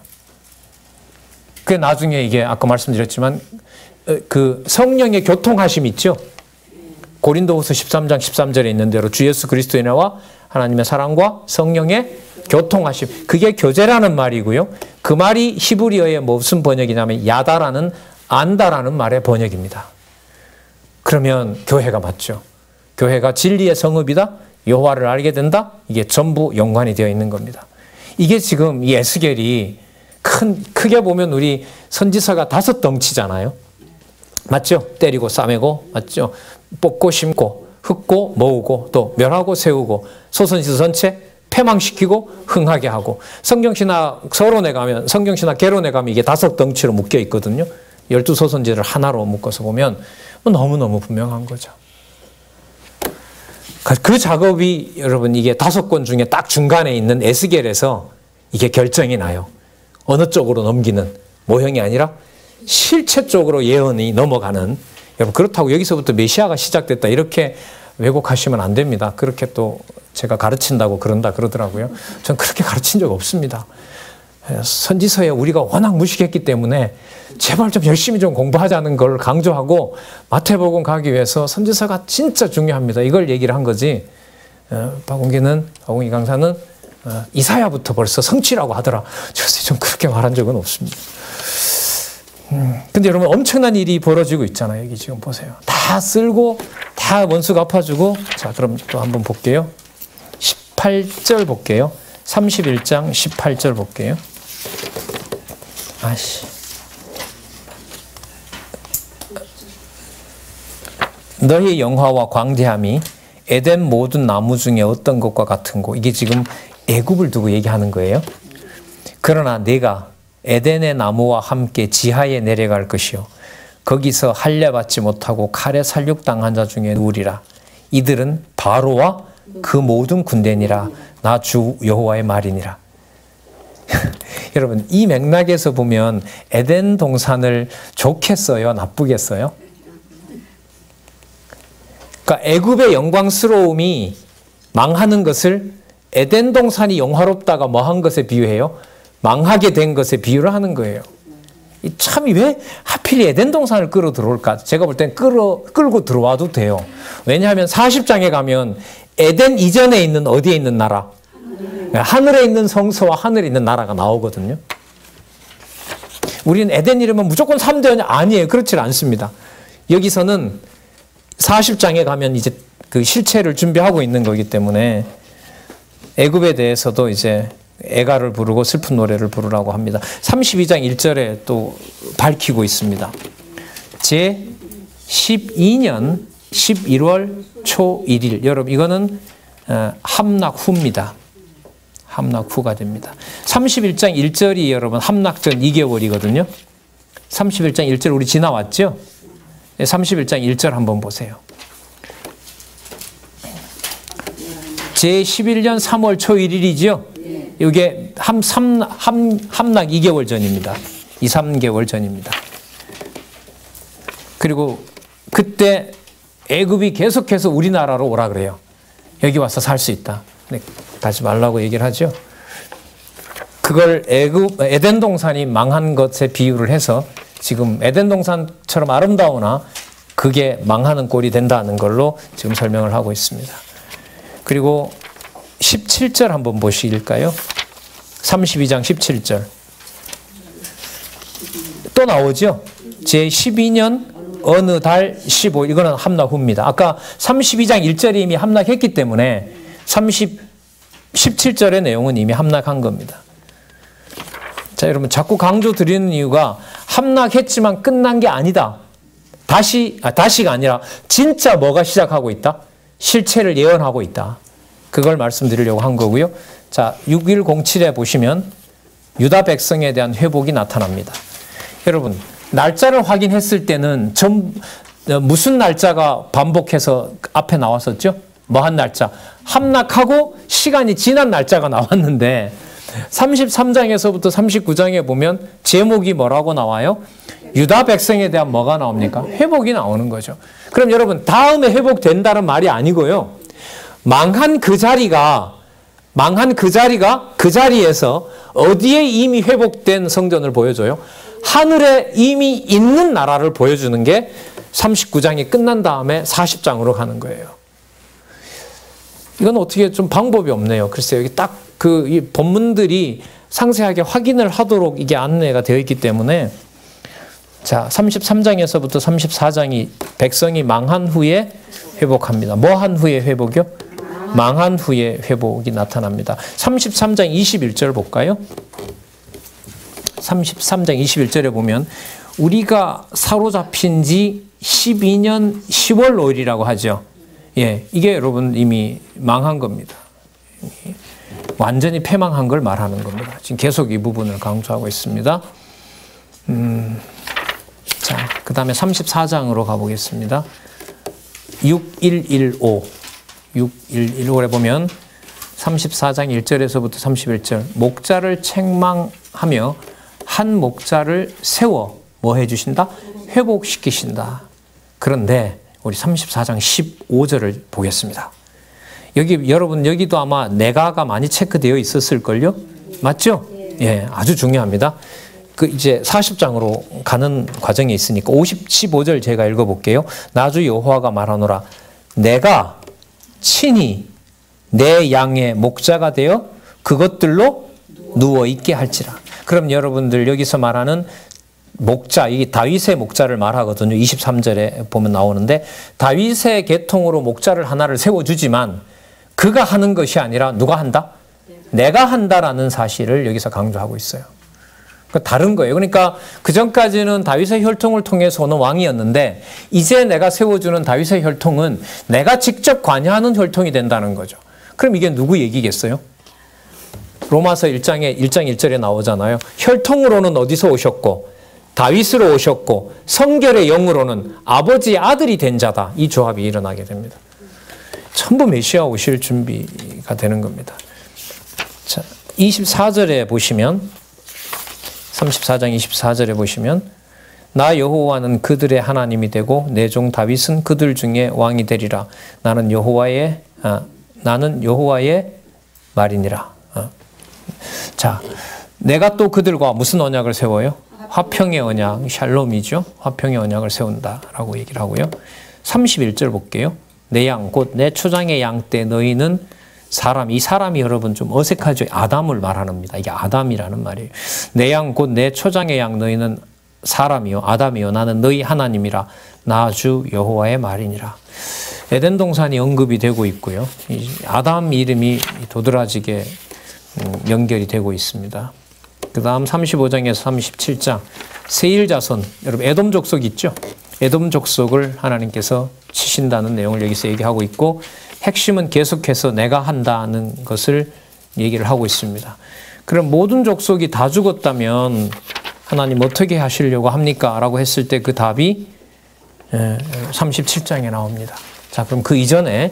그게 나중에 이게 아까 말씀드렸지만 그 성령의 교통하심 있죠? 고린도후서 13장 13절에 있는 대로 주 예수 그리스도의 은혜와 하나님의 사랑과 성령의 교통하심. 그게 교제라는 말이고요. 그 말이 히브리어의 무슨 번역이냐면 야다라는 안다라는 말의 번역입니다. 그러면 교회가 맞죠. 교회가 진리의 성읍이다. 여호와를 알게 된다. 이게 전부 연관이 되어 있는 겁니다. 이게 지금 이 에스겔이 크게 보면 우리 선지서가 5덩치잖아요. 맞죠? 때리고 싸매고, 맞죠? 뽑고 심고, 흙고 모으고, 또 멸하고 세우고, 소선지서 전체 패망시키고 흥하게 하고. 성경신학 서론에 가면, 성경신학 개론에 가면 이게 5덩치로 묶여 있거든요. 12소선지를 하나로 묶어서 보면 너무너무 분명한 거죠. 그 작업이 여러분 이게 5권 중에 딱 중간에 있는 에스겔에서 이게 결정이 나요. 어느 쪽으로 넘기는 모형이 아니라 실체 쪽으로 예언이 넘어가는. 여러분, 그렇다고 여기서부터 메시아가 시작됐다 이렇게 왜곡하시면 안 됩니다. 그렇게 또 제가 가르친다고 그런다 그러더라고요. 전 그렇게 가르친 적 없습니다. 선지서에 우리가 워낙 무식했기 때문에 제발 좀 열심히 좀 공부하자는 걸 강조하고 마태복음 가기 위해서 선지서가 진짜 중요합니다. 이걸 얘기를 한 거지. 박웅기 강사는 이사야부터 벌써 성취라고 하더라. 좀 그렇게 말한 적은 없습니다. 근데 여러분 엄청난 일이 벌어지고 있잖아요. 여기 지금 보세요. 다 쓸고 다 원수 갚아주고. 자, 그럼 또 한번 볼게요. 18절 볼게요. 31장 18절 볼게요. 너희 영화와 광대함이 에덴 모든 나무 중에 어떤 것과 같은 고. 이게 지금 애굽을 두고 얘기하는 거예요. 그러나 내가 에덴의 나무와 함께 지하에 내려갈 것이요 거기서 할례받지 못하고 칼에 살육당한 자 중에 누우리라. 이들은 바로와 그 모든 군대니라. 나 주 여호와의 말이니라. 여러분, 이 맥락에서 보면 에덴 동산을 좋게 써요, 나쁘게 써요? 그러니까 애굽의 영광스러움이 망하는 것을 에덴 동산이 영화롭다가 뭐한 것에 비유해요? 망하게 된 것에 비유를 하는 거예요. 참 왜 하필 에덴 동산을 끌어 들어올까? 제가 볼 땐 끌고 들어와도 돼요. 왜냐하면 40장에 가면 에덴 이전에 있는 어디에 있는 나라? 하늘에 있는 성소와 하늘에 있는 나라가 나오거든요. 우리는 에덴 이러면 무조건 3대 아니에요. 그렇지 않습니다. 여기서는 40장에 가면 이제 그 실체를 준비하고 있는 거기 때문에 애굽에 대해서도 이제 애가를 부르고 슬픈 노래를 부르라고 합니다. 32장 1절에 또 밝히고 있습니다. 제 12년 11월 초 1일. 여러분, 이거는 함락 후입니다. 함락 후가 됩니다. 31장 1절이 여러분 함락 전 2개월이거든요. 31장 1절 우리 지나왔죠? 31장 1절 한번 보세요. 제 11년 3월 초 1일이죠? 이게 함락 2개월 전입니다. 2, 3개월 전입니다. 그리고 그때 애굽이 계속해서 우리나라로 오라 그래요. 여기 와서 살 수 있다. 근데 가지 말라고 얘기를 하죠. 그걸 에덴 동산이 망한 것에 비유를 해서 지금 에덴 동산처럼 아름다우나 그게 망하는 꼴이 된다는 걸로 지금 설명을 하고 있습니다. 그리고 17절 한번 보실까요? 32장 17절. 또 나오죠? 제12년 어느 달 15일. 이거는 함락 후입니다. 아까 32장 1절이 이미 함락했기 때문에 17절의 내용은 이미 함락한 겁니다. 자, 여러분 자꾸 강조 드리는 이유가 함락했지만 끝난 게 아니다. 다시가 아니라 진짜 뭐가 시작하고 있다? 실체를 예언하고 있다. 그걸 말씀드리려고 한 거고요. 자, 6107에 보시면 유다 백성에 대한 회복이 나타납니다. 여러분, 날짜를 확인했을 때는 무슨 날짜가 반복해서 앞에 나왔었죠? 뭐한 날짜? 함락하고 시간이 지난 날짜가 나왔는데 33장에서부터 39장에 보면 제목이 뭐라고 나와요? 유다 백성에 대한 뭐가 나옵니까? 회복이 나오는 거죠. 그럼 여러분 다음에 회복된다는 말이 아니고요. 망한 그 자리가 그 자리에서 어디에 이미 회복된 성전을 보여줘요? 하늘에 이미 있는 나라를 보여주는 게 39장이 끝난 다음에 40장으로 가는 거예요. 이건 어떻게 좀 방법이 없네요. 글쎄요. 여기 딱 이 본문들이 상세하게 확인을 하도록 이게 안내가 되어 있기 때문에 자, 33장에서부터 34장이 백성이 망한 후에 회복합니다. 뭐 한 후에 회복이요? 망한 후에 회복이 나타납니다. 33장 21절 볼까요? 33장 21절에 보면 우리가 사로잡힌 지 12년 10월 5일이라고 하죠. 예, 이게 여러분 이미 망한 겁니다. 완전히 패망한 걸 말하는 겁니다. 지금 계속 이 부분을 강조하고 있습니다. 자, 그 다음에 34장으로 가보겠습니다. 6115에 보면 34장 1절에서부터 31절 목자를 책망하며 한 목자를 세워 뭐 해주신다? 회복시키신다. 그런데 우리 34장 15절을 보겠습니다. 여러분 여기도 아마 내가가 많이 체크되어 있었을걸요? 맞죠? 예, 아주 중요합니다. 이제 40장으로 가는 과정이 있으니까 15절 제가 읽어볼게요. 나주 여호와가 말하노라. 내가 친히 내 양의 목자가 되어 그것들로 누워있게 할지라. 그럼 여러분들 여기서 말하는 목자, 이 다윗의 목자를 말하거든요. 23절에 보면 나오는데 다윗의 계통으로 목자를 하나를 세워주지만 그가 하는 것이 아니라 누가 한다? 내가 한다라는 사실을 여기서 강조하고 있어요. 다른 거예요. 그러니까 그 전까지는 다윗의 혈통을 통해서 오는 왕이었는데 이제 내가 세워주는 다윗의 혈통은 내가 직접 관여하는 혈통이 된다는 거죠. 그럼 이게 누구 얘기겠어요? 로마서 1장 1절에 나오잖아요. 혈통으로는 어디서 오셨고 다윗으로 오셨고 성결의 영으로는 아버지의 아들이 된 자다. 이 조합이 일어나게 됩니다. 전부 메시아 오실 준비가 되는 겁니다. 자, 24절에 보시면 34장 24절에 보시면 나 여호와는 그들의 하나님이 되고 내 종 다윗은 그들 중에 왕이 되리라. 나는 여호와의 말이니라. 자, 내가 또 그들과 무슨 언약을 세워요? 화평의 언약, 샬롬이죠. 화평의 언약을 세운다라고 얘기를 하고요. 31절 볼게요. 내 양 곧 내 초장의 양 때 너희는 이 사람이 여러분 좀 어색하죠. 아담을 말합니다. 이게 아담이라는 말이에요. 내 양 곧 내 초장의 양 너희는 사람이요 아담이요 나는 너희 하나님이라 나 주 여호와의 말이니라. 에덴 동산이 언급이 되고 있고요. 이 아담 이름이 도드라지게 연결이 되고 있습니다. 그 다음 35장에서 37장 세일 자손, 여러분 에돔 족속 있죠? 에돔 족속을 하나님께서 치신다는 내용을 여기서 얘기하고 있고 핵심은 계속해서 내가 한다는 것을 얘기를 하고 있습니다. 그럼 모든 족속이 다 죽었다면 하나님 어떻게 하시려고 합니까? 라고 했을 때 그 답이 37장에 나옵니다. 자, 그럼 그 이전에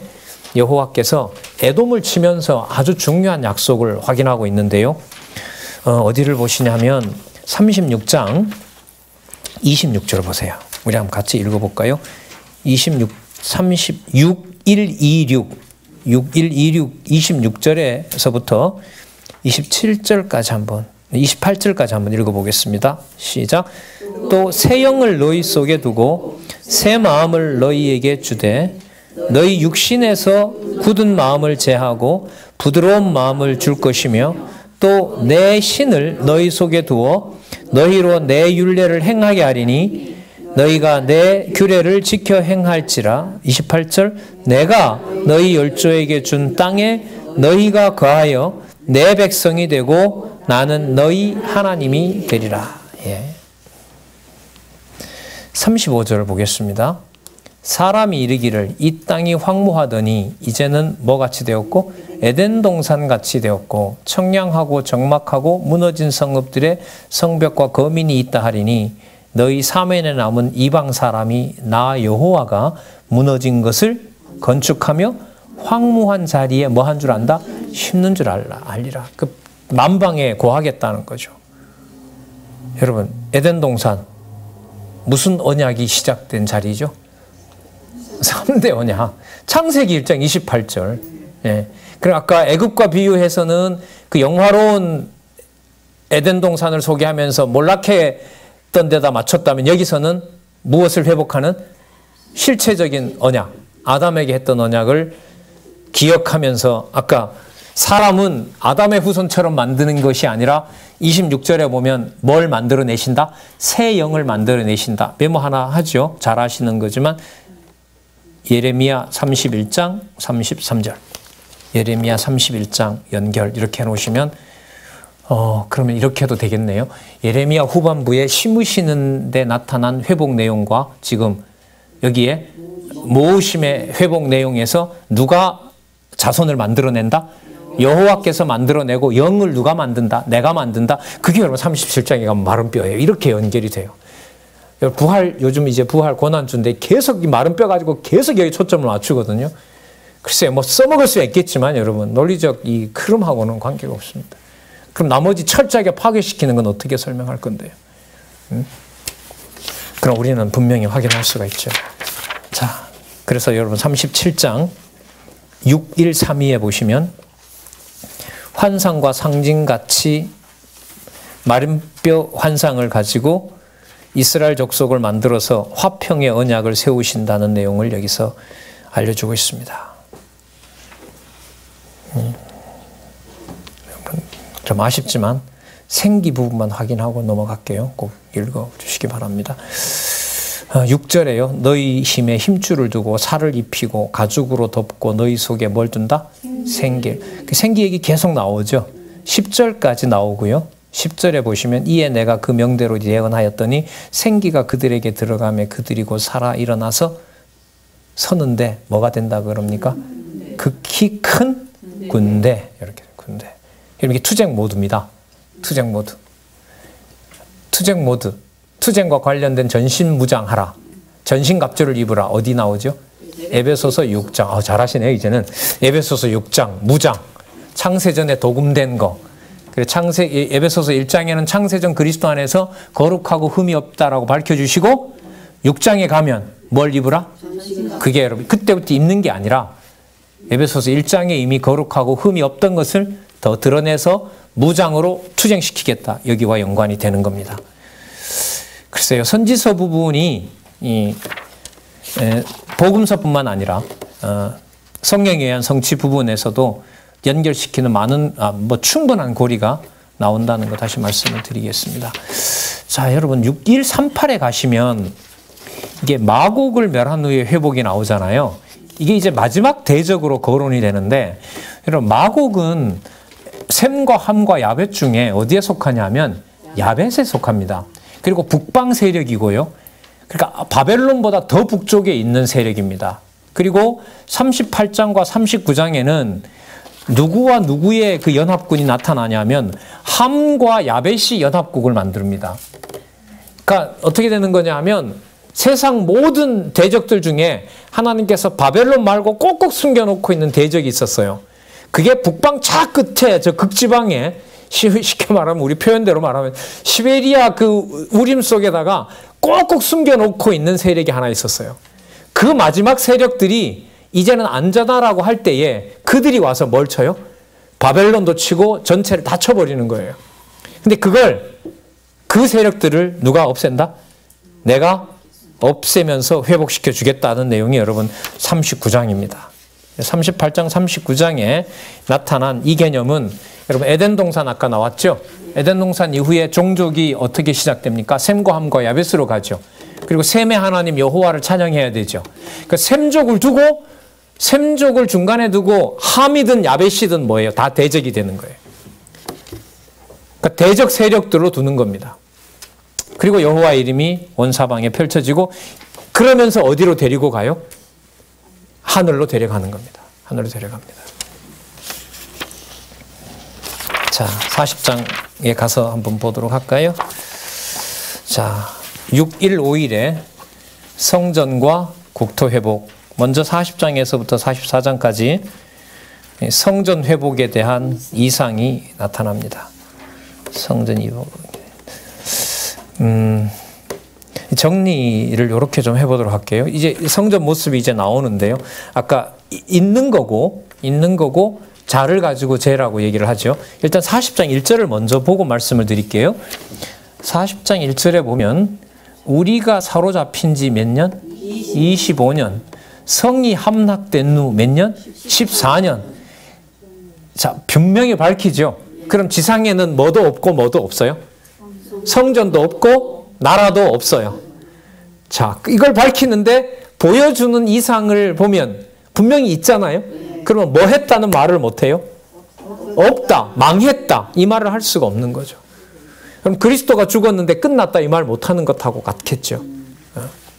여호와께서 에돔을 치면서 아주 중요한 약속을 확인하고 있는데요. 어디를 보시냐면 36장 26절 보세요. 우리 한번 같이 읽어볼까요? 26절에서부터 28절까지 한번 읽어보겠습니다. 시작. 또 새 영을 너희 속에 두고 새 마음을 너희에게 주되 너희 육신에서 굳은 마음을 제하고 부드러운 마음을 줄 것이며 또 내 신을 너희 속에 두어 너희로 내 율례를 행하게 하리니 너희가 내 규례를 지켜 행할지라. 28절. 내가 너희 열조에게 준 땅에 너희가 거하여 내 백성이 되고 나는 너희 하나님이 되리라. 예. 35절을 보겠습니다. 사람이 이르기를 이 땅이 황무하더니 이제는 뭐같이 되었고 에덴 동산같이 되었고 청량하고 적막하고 무너진 성읍들의 성벽과 거민이 있다 하리니 너희 사면에 남은 이방 사람이 나 여호와가 무너진 것을 건축하며 황무한 자리에 뭐 한 줄 안다? 심는 줄 알리라. 그 만방에 고하겠다는 거죠. 여러분, 에덴 동산 무슨 언약이 시작된 자리죠? 3대 언약. 창세기 1장 28절. 예. 그리고 아까 애굽과 비유해서는 그 영화로운 에덴 동산을 소개하면서 몰락했던 데다 맞췄다면 여기서는 무엇을 회복하는? 실체적인 언약. 아담에게 했던 언약을 기억하면서 아까 사람은 아담의 후손처럼 만드는 것이 아니라 26절에 보면 뭘 만들어내신다? 새 영을 만들어내신다. 메모 하나 하죠. 잘 아시는 거지만 예레미야 31장 33절. 예레미야 31장 연결 이렇게 해놓으시면 그러면 이렇게 해도 되겠네요. 예레미야 후반부에 심으시는 데 나타난 회복 내용과 지금 여기에 모으심의 회복 내용에서 누가 자손을 만들어낸다? 여호와께서 만들어내고 영을 누가 만든다? 내가 만든다? 그게 여러분 37장에 가면 마른 뼈예요. 이렇게 연결이 돼요. 부활, 요즘 이제 부활 고난주인데 계속 이 마른 뼈 가지고 계속 여기 초점을 맞추거든요. 글쎄요, 뭐 써먹을 수 있겠지만 여러분, 논리적 이 흐름하고는 관계가 없습니다. 그럼 나머지 철저하게 파괴시키는 건 어떻게 설명할 건데요? 그럼 우리는 분명히 확인할 수가 있죠. 자, 그래서 여러분 37장 6132에 보시면 환상과 상징같이 마른 뼈 환상을 가지고 이스라엘 족속을 만들어서 화평의 언약을 세우신다는 내용을 여기서 알려주고 있습니다. 좀 아쉽지만 생기 부분만 확인하고 넘어갈게요. 꼭 읽어주시기 바랍니다. 6절에요. 너희 힘에 힘줄을 두고 살을 입히고 가죽으로 덮고 너희 속에 뭘 둔다? 생기. 그 생기 얘기 계속 나오죠. 10절까지 나오고요. 10절에 보시면 이에 내가 그 명대로 예언하였더니 생기가 그들에게 들어가며 그들이 곧 살아 일어나서 서는데 뭐가 된다 그럽니까? 극히 큰 군대. 이렇게 군대. 이게 투쟁 모드입니다. 투쟁 모드. 투쟁 모드. 투쟁과 관련된 전신 무장하라. 전신 갑주를 입으라. 어디 나오죠? 에베소서 6장. 잘하시네요, 이제는. 에베소서 6장. 무장. 창세전에 도금된 거. 에베소서 1장에는 창세전 그리스도 안에서 거룩하고 흠이 없다라고 밝혀주시고 6장에 가면 뭘 입으라? 그게 여러분 그때부터 입는 게 아니라 에베소서 1장에 이미 거룩하고 흠이 없던 것을 더 드러내서 무장으로 투쟁시키겠다. 여기와 연관이 되는 겁니다. 글쎄요. 선지서 부분이 복음서뿐만 아니라 성령에 의한 성취 부분에서도 연결시키는 많은 충분한 고리가 나온다는 거 다시 말씀을 드리겠습니다. 자, 여러분 6138에 가시면 이게 마곡을 멸한 후에 회복이 나오잖아요. 이게 이제 마지막 대적으로 거론이 되는데 여러분 마곡은 셈과 함과 야벳 중에 어디에 속하냐면 야벳에 속합니다. 그리고 북방 세력이고요. 그러니까 바벨론보다 더 북쪽에 있는 세력입니다. 그리고 38장과 39장에는 누구와 누구의 그 연합군이 나타나냐면 함과 야벳이 연합국을 만듭니다. 그러니까 어떻게 되는 거냐 하면 세상 모든 대적들 중에 하나님께서 바벨론 말고 꼭꼭 숨겨놓고 있는 대적이 있었어요. 그게 북방 저 끝에 저 극지방에 쉽게 말하면 우리 표현대로 말하면 시베리아 그 우림 속에다가 꼭꼭 숨겨놓고 있는 세력이 하나 있었어요. 그 마지막 세력들이 이제는 안전하라고 할 때에 그들이 와서 뭘 쳐요? 바벨론도 치고 전체를 다 쳐버리는 거예요. 근데 그 세력들을 누가 없앤다? 내가 없애면서 회복시켜 주겠다는 내용이 여러분 39장입니다. 38장 39장에 나타난 이 개념은 여러분 에덴 동산 아까 나왔죠? 에덴 동산 이후에 종족이 어떻게 시작됩니까? 셈과 함과 야벳으로 가죠. 그리고 셈의 하나님 여호와를 찬양해야 되죠. 그러니까 셈족을 두고 셈족을 중간에 두고 함이든 야벳이든 뭐예요? 다 대적이 되는 거예요. 그러니까 대적 세력들로 두는 겁니다. 그리고 여호와 이름이 온 사방에 펼쳐지고 그러면서 어디로 데리고 가요? 하늘로 데려가는 겁니다. 하늘로 데려갑니다. 자, 40장에 가서 한번 보도록 할까요? 자, 6.1.5일에 성전과 국토 회복. 먼저 40장에서부터 44장까지 성전 회복에 대한 이상이 나타납니다. 성전 회복. 정리를 이렇게 좀 해보도록 할게요. 이제 성전 모습이 이제 나오는데요. 아까 있는 거고 자를 가지고 재라고 얘기를 하죠. 일단 40장 1절을 먼저 보고 말씀을 드릴게요. 40장 1절에 보면 우리가 사로잡힌 지 몇 년? 25년. 성이 함락된 후 몇 년? 14년. 자, 분명히 밝히죠. 그럼 지상에는 뭐도 없고 뭐도 없어요? 성전도 없고 나라도 없어요. 자, 이걸 밝히는데 보여주는 이상을 보면 분명히 있잖아요. 그러면 뭐 했다는 말을 못해요? 없다, 망했다 이 말을 할 수가 없는 거죠. 그럼 그리스도가 죽었는데 끝났다 이 말 못하는 것하고 같겠죠.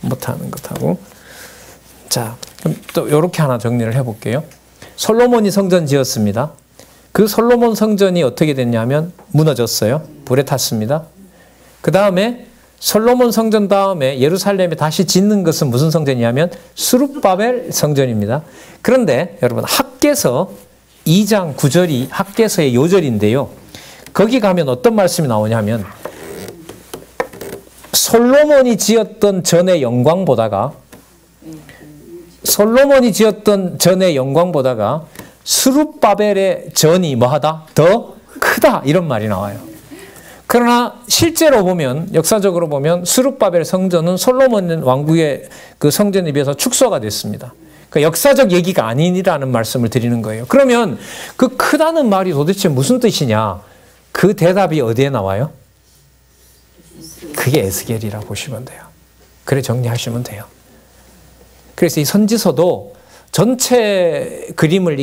못하는 것하고. 자, 그럼 또 이렇게 하나 정리를 해볼게요. 솔로몬이 성전 지었습니다. 그 솔로몬 성전이 어떻게 됐냐면 무너졌어요. 불에 탔습니다. 그 다음에 솔로몬 성전 다음에 예루살렘에 다시 짓는 것은 무슨 성전이냐면 스룹바벨 성전입니다. 그런데 여러분 학개서 2장 9절이 학개서의 요절인데요. 거기 가면 어떤 말씀이 나오냐면 솔로몬이 지었던 전의 영광보다가 스룹바벨의 전이 뭐하다? 더 크다 이런 말이 나와요. 그러나 실제로 보면 역사적으로 보면 스룹바벨 성전은 솔로몬 왕국의 그 성전에 비해서 축소가 됐습니다. 그러니까 역사적 얘기가 아니라는 말씀을 드리는 거예요. 그러면 그 크다는 말이 도대체 무슨 뜻이냐? 그 대답이 어디에 나와요? 그게 에스겔이라 보시면 돼요. 그래 정리하시면 돼요. 그래서 이 선지서도 전체 그림을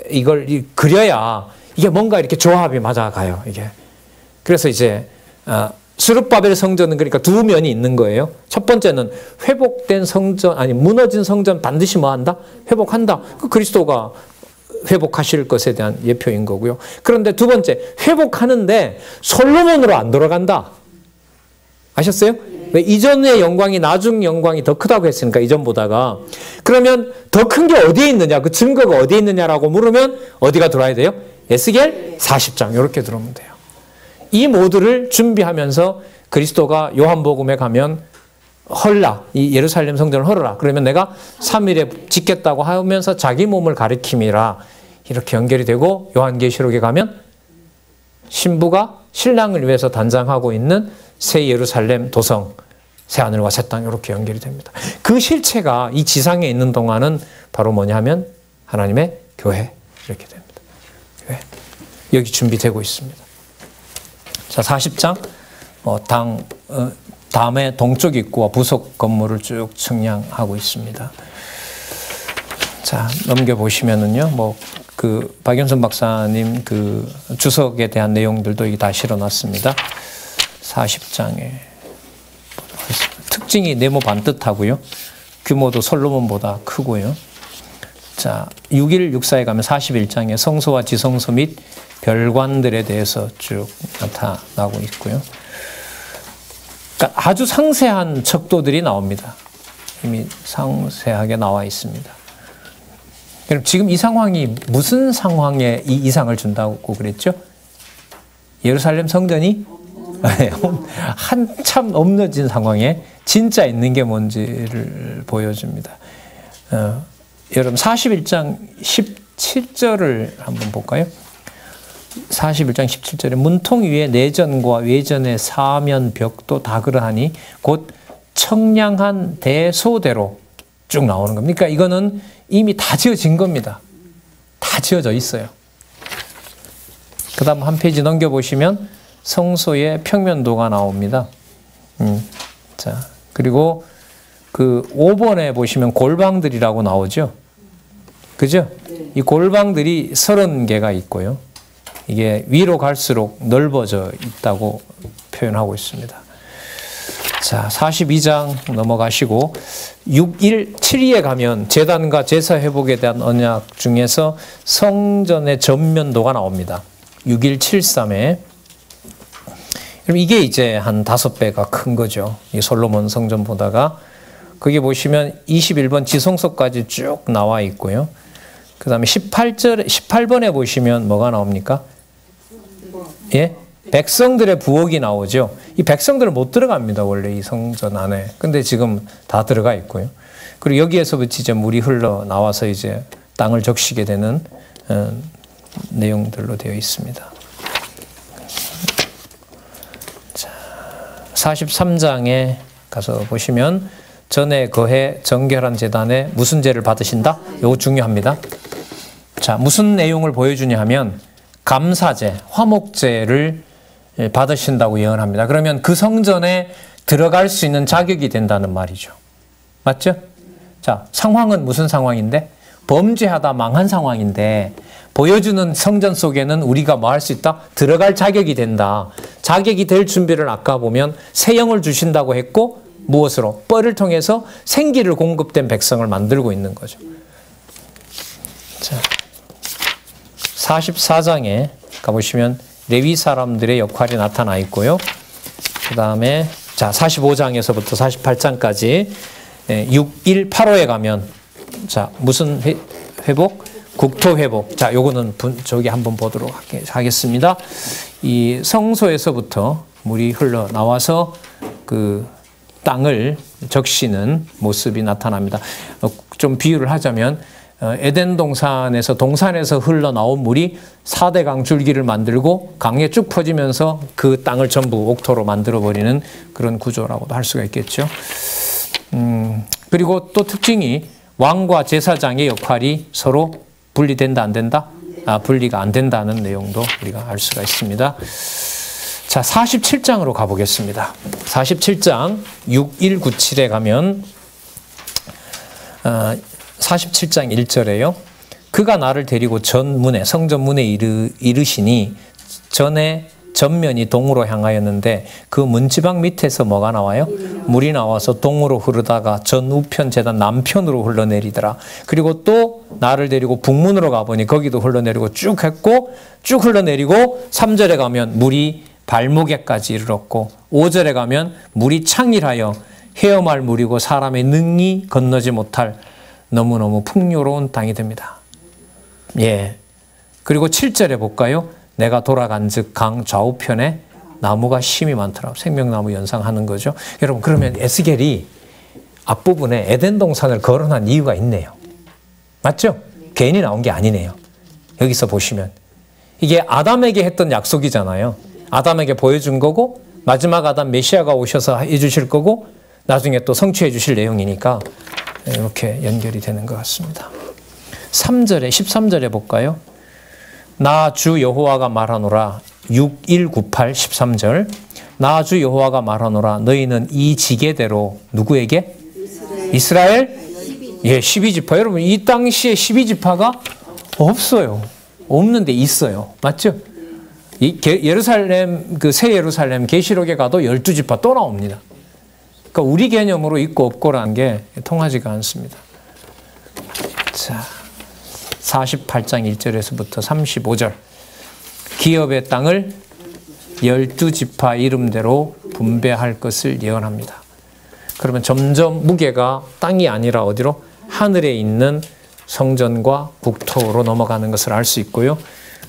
이걸 그려야 이게 뭔가 이렇게 조합이 맞아가요. 이게. 그래서 이제 스룹바벨 성전은 그러니까 두 면이 있는 거예요. 첫 번째는 회복된 성전, 아니 무너진 성전 반드시 뭐 한다? 회복한다. 그 그리스도가 회복하실 것에 대한 예표인 거고요. 그런데 두 번째, 회복하는데 솔로몬으로 안 돌아간다. 아셨어요? 왜 이전의 영광이 나중 영광이 더 크다고 했으니까 이전보다가. 그러면 더 큰 게 어디에 있느냐? 그 증거가 어디에 있느냐라고 물으면 어디가 들어와야 돼요? 에스겔 40장 이렇게 들어오면 돼요. 이 모두를 준비하면서 그리스도가 요한복음에 가면 헐라, 이 예루살렘 성전을 헐어라. 그러면 내가 3일에 짓겠다고 하면서 자기 몸을 가리킴이라 이렇게 연결이 되고 요한계시록에 가면 신부가 신랑을 위해서 단장하고 있는 새 예루살렘 도성, 새 하늘과 새 땅 이렇게 연결이 됩니다. 그 실체가 이 지상에 있는 동안은 바로 뭐냐면 하나님의 교회 이렇게 됩니다. 교회. 여기 준비되고 있습니다. 자, 40장 다음에 동쪽 입구와 부속 건물을 쭉 측량하고 있습니다. 자, 넘겨보시면은요, 그 박윤선 박사님 그 주석에 대한 내용들도 여기 다 실어놨습니다. 40장에 특징이 네모 반듯하고요. 규모도 솔로몬보다 크고요. 자, 6.1.6.4에 가면 41장에 성소와 지성소 및 별관들에 대해서 쭉 나타나고 있고요. 그러니까 아주 상세한 척도들이 나옵니다. 이미 상세하게 나와 있습니다. 그럼 지금 이 상황이 무슨 상황에 이 이상을 준다고 그랬죠? 예루살렘 성전이 한참 없어진 상황에 진짜 있는 게 뭔지를 보여줍니다. 여러분 41장 17절을 한번 볼까요? 41장 17절에 문통 위에 내전과 외전의 사면 벽도 다 그러하니 곧 청량한 대소대로 쭉 나오는 겁니다. 그러니까 이거는 이미 다 지어진 겁니다. 다 지어져 있어요. 그 다음 한 페이지 넘겨보시면 성소의 평면도가 나옵니다. 자, 그리고 그 5번에 보시면 골방들이라고 나오죠. 그죠? 이 골방들이 30개가 있고요. 이게 위로 갈수록 넓어져 있다고 표현하고 있습니다. 자, 42장 넘어가시고 6일 7위에 가면 제단과 제사 회복에 대한 언약 중에서 성전의 전면도가 나옵니다. 6일 73에. 그럼 이게 이제 한 5배가 큰 거죠. 이 솔로몬 성전보다가. 거기 보시면 21번 지성소까지 쭉 나와 있고요. 그 다음에 18번에 보시면 뭐가 나옵니까? 예? 백성들의 부엌이 나오죠. 이 백성들은 못 들어갑니다. 원래 이 성전 안에. 근데 지금 다 들어가 있고요. 그리고 여기에서부터 이제 물이 흘러 나와서 이제 땅을 적시게 되는 내용들로 되어 있습니다. 자, 43장에 가서 보시면 전에 거해 정결한 제단에 무슨 제를 받으신다? 이거 중요합니다. 자, 무슨 내용을 보여주냐 하면 감사제, 화목제를 받으신다고 예언합니다. 그러면 그 성전에 들어갈 수 있는 자격이 된다는 말이죠. 맞죠? 자, 상황은 무슨 상황인데? 범죄하다 망한 상황인데 보여주는 성전 속에는 우리가 뭐 할 수 있다? 들어갈 자격이 된다. 자격이 될 준비를 아까 보면 새 영을 주신다고 했고 무엇으로? 뻘을 통해서 생기를 공급된 백성을 만들고 있는 거죠. 자, 44장에 가보시면 레위 사람들의 역할이 나타나 있고요. 그 다음에 자 45장에서부터 48장까지 6.1, 8호에 가면 자 무슨 회복? 국토 회복. 자 요거는 저기 한번 보도록 하겠습니다. 이 성소에서부터 물이 흘러 나와서 그 땅을 적시는 모습이 나타납니다. 좀 비유를 하자면 에덴 동산에서 흘러나온 물이 4대 강 줄기를 만들고 강에 쭉 퍼지면서 그 땅을 전부 옥토로 만들어버리는 그런 구조라고도 할 수가 있겠죠. 그리고 또 특징이 왕과 제사장의 역할이 서로 분리된다 안 된다? 분리가 안 된다는 내용도 우리가 알 수가 있습니다. 자, 47장으로 가보겠습니다. 47장 6197에 가면 47장 1절에요. 그가 나를 데리고 전문에 성전문에 이르시니 전에 전면이 동으로 향하였는데 그 문지방 밑에서 뭐가 나와요? 물이 나와서 동으로 흐르다가 전우편 제단 남편으로 흘러내리더라. 그리고 또 나를 데리고 북문으로 가보니 거기도 흘러내리고 쭉 했고 쭉 흘러내리고 3절에 가면 물이 발목에까지 이르렀고 5절에 가면 물이 창일하여 헤엄할 물이고 사람의 능히 건너지 못할 너무너무 풍요로운 땅이 됩니다. 예. 그리고 7절에 볼까요? 내가 돌아간 즉 강 좌우편에 나무가 심이 많더라. 생명나무 연상하는 거죠. 여러분 그러면 에스겔이 앞부분에 에덴 동산을 거론한 이유가 있네요. 맞죠? 괜히 나온 게 아니네요. 여기서 보시면 이게 아담에게 했던 약속이잖아요. 아담에게 보여준 거고 마지막 아담 메시아가 오셔서 해주실 거고 나중에 또 성취해 주실 내용이니까 이렇게 연결이 되는 것 같습니다. 3절에 13절에 볼까요? 나 주 여호와가 말하노라 6198 13절 나 주 여호와가 말하노라 너희는 이 지게대로 누구에게? 이스라엘? 예, 12지파. 여러분 이 당시에 12지파가 없어요. 없는데 있어요. 맞죠? 이 예루살렘 그 새 예루살렘 계시록에 가도 12지파 또 나옵니다. 그러니까 우리 개념으로 있고 없고라는 게 통하지가 않습니다. 자, 48장 1절에서부터 35절 기업의 땅을 12지파 이름대로 분배할 것을 예언합니다. 그러면 점점 무게가 땅이 아니라 어디로? 하늘에 있는 성전과 국토로 넘어가는 것을 알 수 있고요.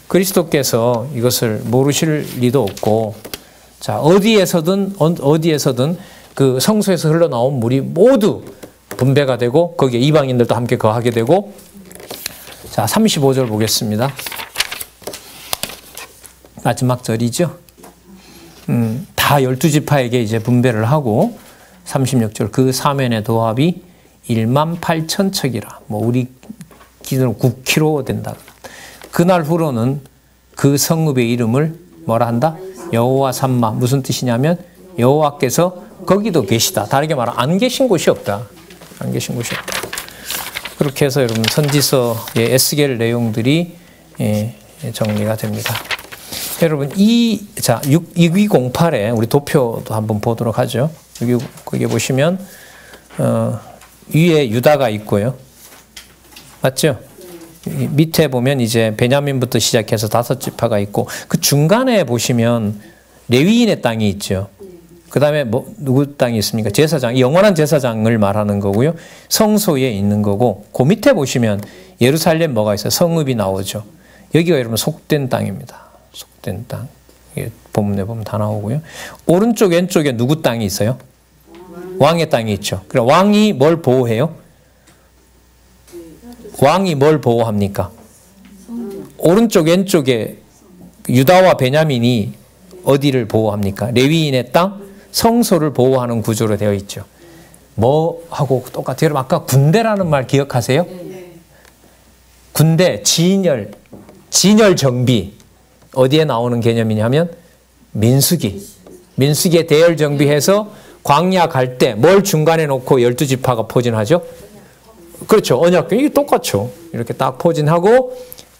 그리스도께서 이것을 모르실 리도 없고, 자, 어디에서든 그 성소에서 흘러나온 물이 모두 분배가 되고, 거기에 이방인들도 함께 거하게 되고, 자, 35절 보겠습니다. 마지막 절이죠. 다 12지파에게 이제 분배를 하고, 36절, 그 사면의 도합이 18,000척이라. 뭐, 우리 기준으로 9kg 된다. 그날 후로는 그 성읍의 이름을 뭐라 한다? 여호와 삼마. 무슨 뜻이냐면, 여호와께서 거기도 계시다. 다르게 말하면, 안 계신 곳이 없다. 안 계신 곳이 없다. 그렇게 해서 여러분, 선지서의 에스겔 내용들이 정리가 됩니다. 여러분, 6208에 우리 도표도 한번 보도록 하죠. 거기 보시면, 위에 유다가 있고요. 맞죠? 밑에 보면 이제 베냐민부터 시작해서 5지파가 있고, 그 중간에 보시면 레위인의 땅이 있죠. 그 다음에 뭐, 누구 땅이 있습니까? 제사장, 영원한 제사장을 말하는 거고요. 성소에 있는 거고, 그 밑에 보시면 예루살렘 뭐가 있어요? 성읍이 나오죠. 여기가 여러분 속된 땅입니다. 속된 땅. 본문에 보면 다 나오고요. 오른쪽 왼쪽에 누구 땅이 있어요? 왕의 땅이 있죠. 그럼 왕이 뭘 보호해요? 왕이 뭘 보호합니까? 오른쪽 왼쪽에 유다와 베냐민이 어디를 보호합니까? 레위인의 땅, 성소를 보호하는 구조로 되어 있죠. 뭐 하고 똑같아요? 여러분 아까 군대라는 말 기억하세요? 군대, 진열 정비. 어디에 나오는 개념이냐면 민수기에 대열 정비해서 광야 갈 때 뭘 중간에 놓고 12지파가 포진하죠? 그렇죠. 언약, 이게 똑같죠. 이렇게 딱 포진하고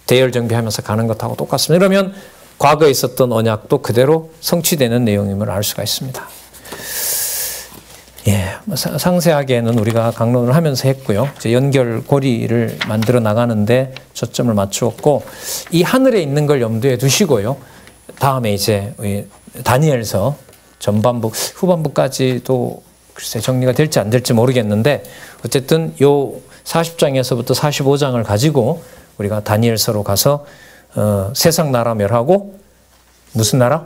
대열 정비하면서 가는 것하고 똑같습니다. 그러면 과거에 있었던 언약도 그대로 성취되는 내용임을 알 수가 있습니다. 예, 상세하게는 우리가 강론을 하면서 했고요. 이제 연결고리를 만들어 나가는데 초점을 맞추었고, 이 하늘에 있는 걸 염두에 두시고요. 다음에 이제 다니엘서 전반부, 후반부까지도 글쎄 정리가 될지 안 될지 모르겠는데, 어쨌든 요 40장에서부터 45장을 가지고 우리가 다니엘서로 가서 세상 나라 멸하고 무슨 나라?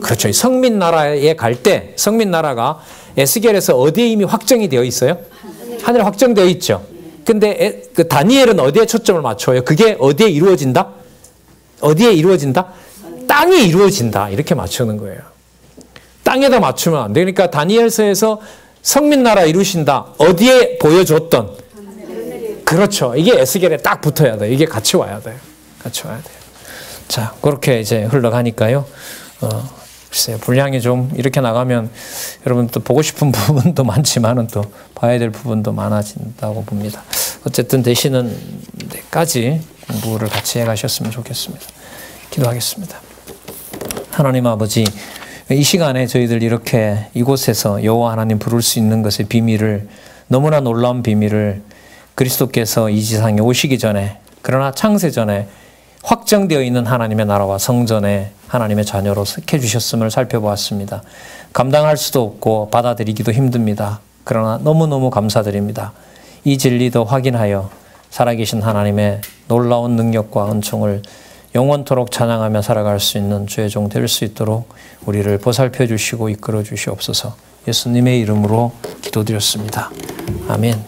그렇죠. 성민 나라에 갈 때 성민 나라가 에스겔에서 어디에 이미 확정이 되어 있어요? 하늘에 확정되어 있죠. 근데 그 다니엘은 어디에 초점을 맞춰요? 그게 어디에 이루어진다? 어디에 이루어진다? 땅에 이루어진다. 이렇게 맞추는 거예요. 땅에다 맞추면 안 돼. 그러니까 다니엘서에서 성민 나라 이루신다. 어디에 보여줬던? 그렇죠. 이게 에스겔에 딱 붙어야 돼요. 이게 같이 와야 돼요. 같이 와야 돼요. 자, 그렇게 이제 흘러가니까요. 글쎄요, 분량이 좀 이렇게 나가면 여러분 또 보고 싶은 부분도 많지만은 또 봐야 될 부분도 많아진다고 봅니다. 어쨌든 되시는 데까지 공부를 같이 해가셨으면 좋겠습니다. 기도하겠습니다. 하나님 아버지, 이 시간에 저희들 이렇게 이곳에서 여호와 하나님 부를 수 있는 것의 비밀을, 너무나 놀라운 비밀을 그리스도께서 이 지상에 오시기 전에, 그러나 창세 전에 확정되어 있는 하나님의 나라와 성전에 하나님의 자녀로 속해 주셨음을 살펴보았습니다. 감당할 수도 없고 받아들이기도 힘듭니다. 그러나 너무너무 감사드립니다. 이 진리도 확인하여 살아계신 하나님의 놀라운 능력과 은총을 영원토록 찬양하며 살아갈 수 있는 주의 종 될 수 있도록 우리를 보살펴 주시고 이끌어 주시옵소서. 예수님의 이름으로 기도드렸습니다. 아멘.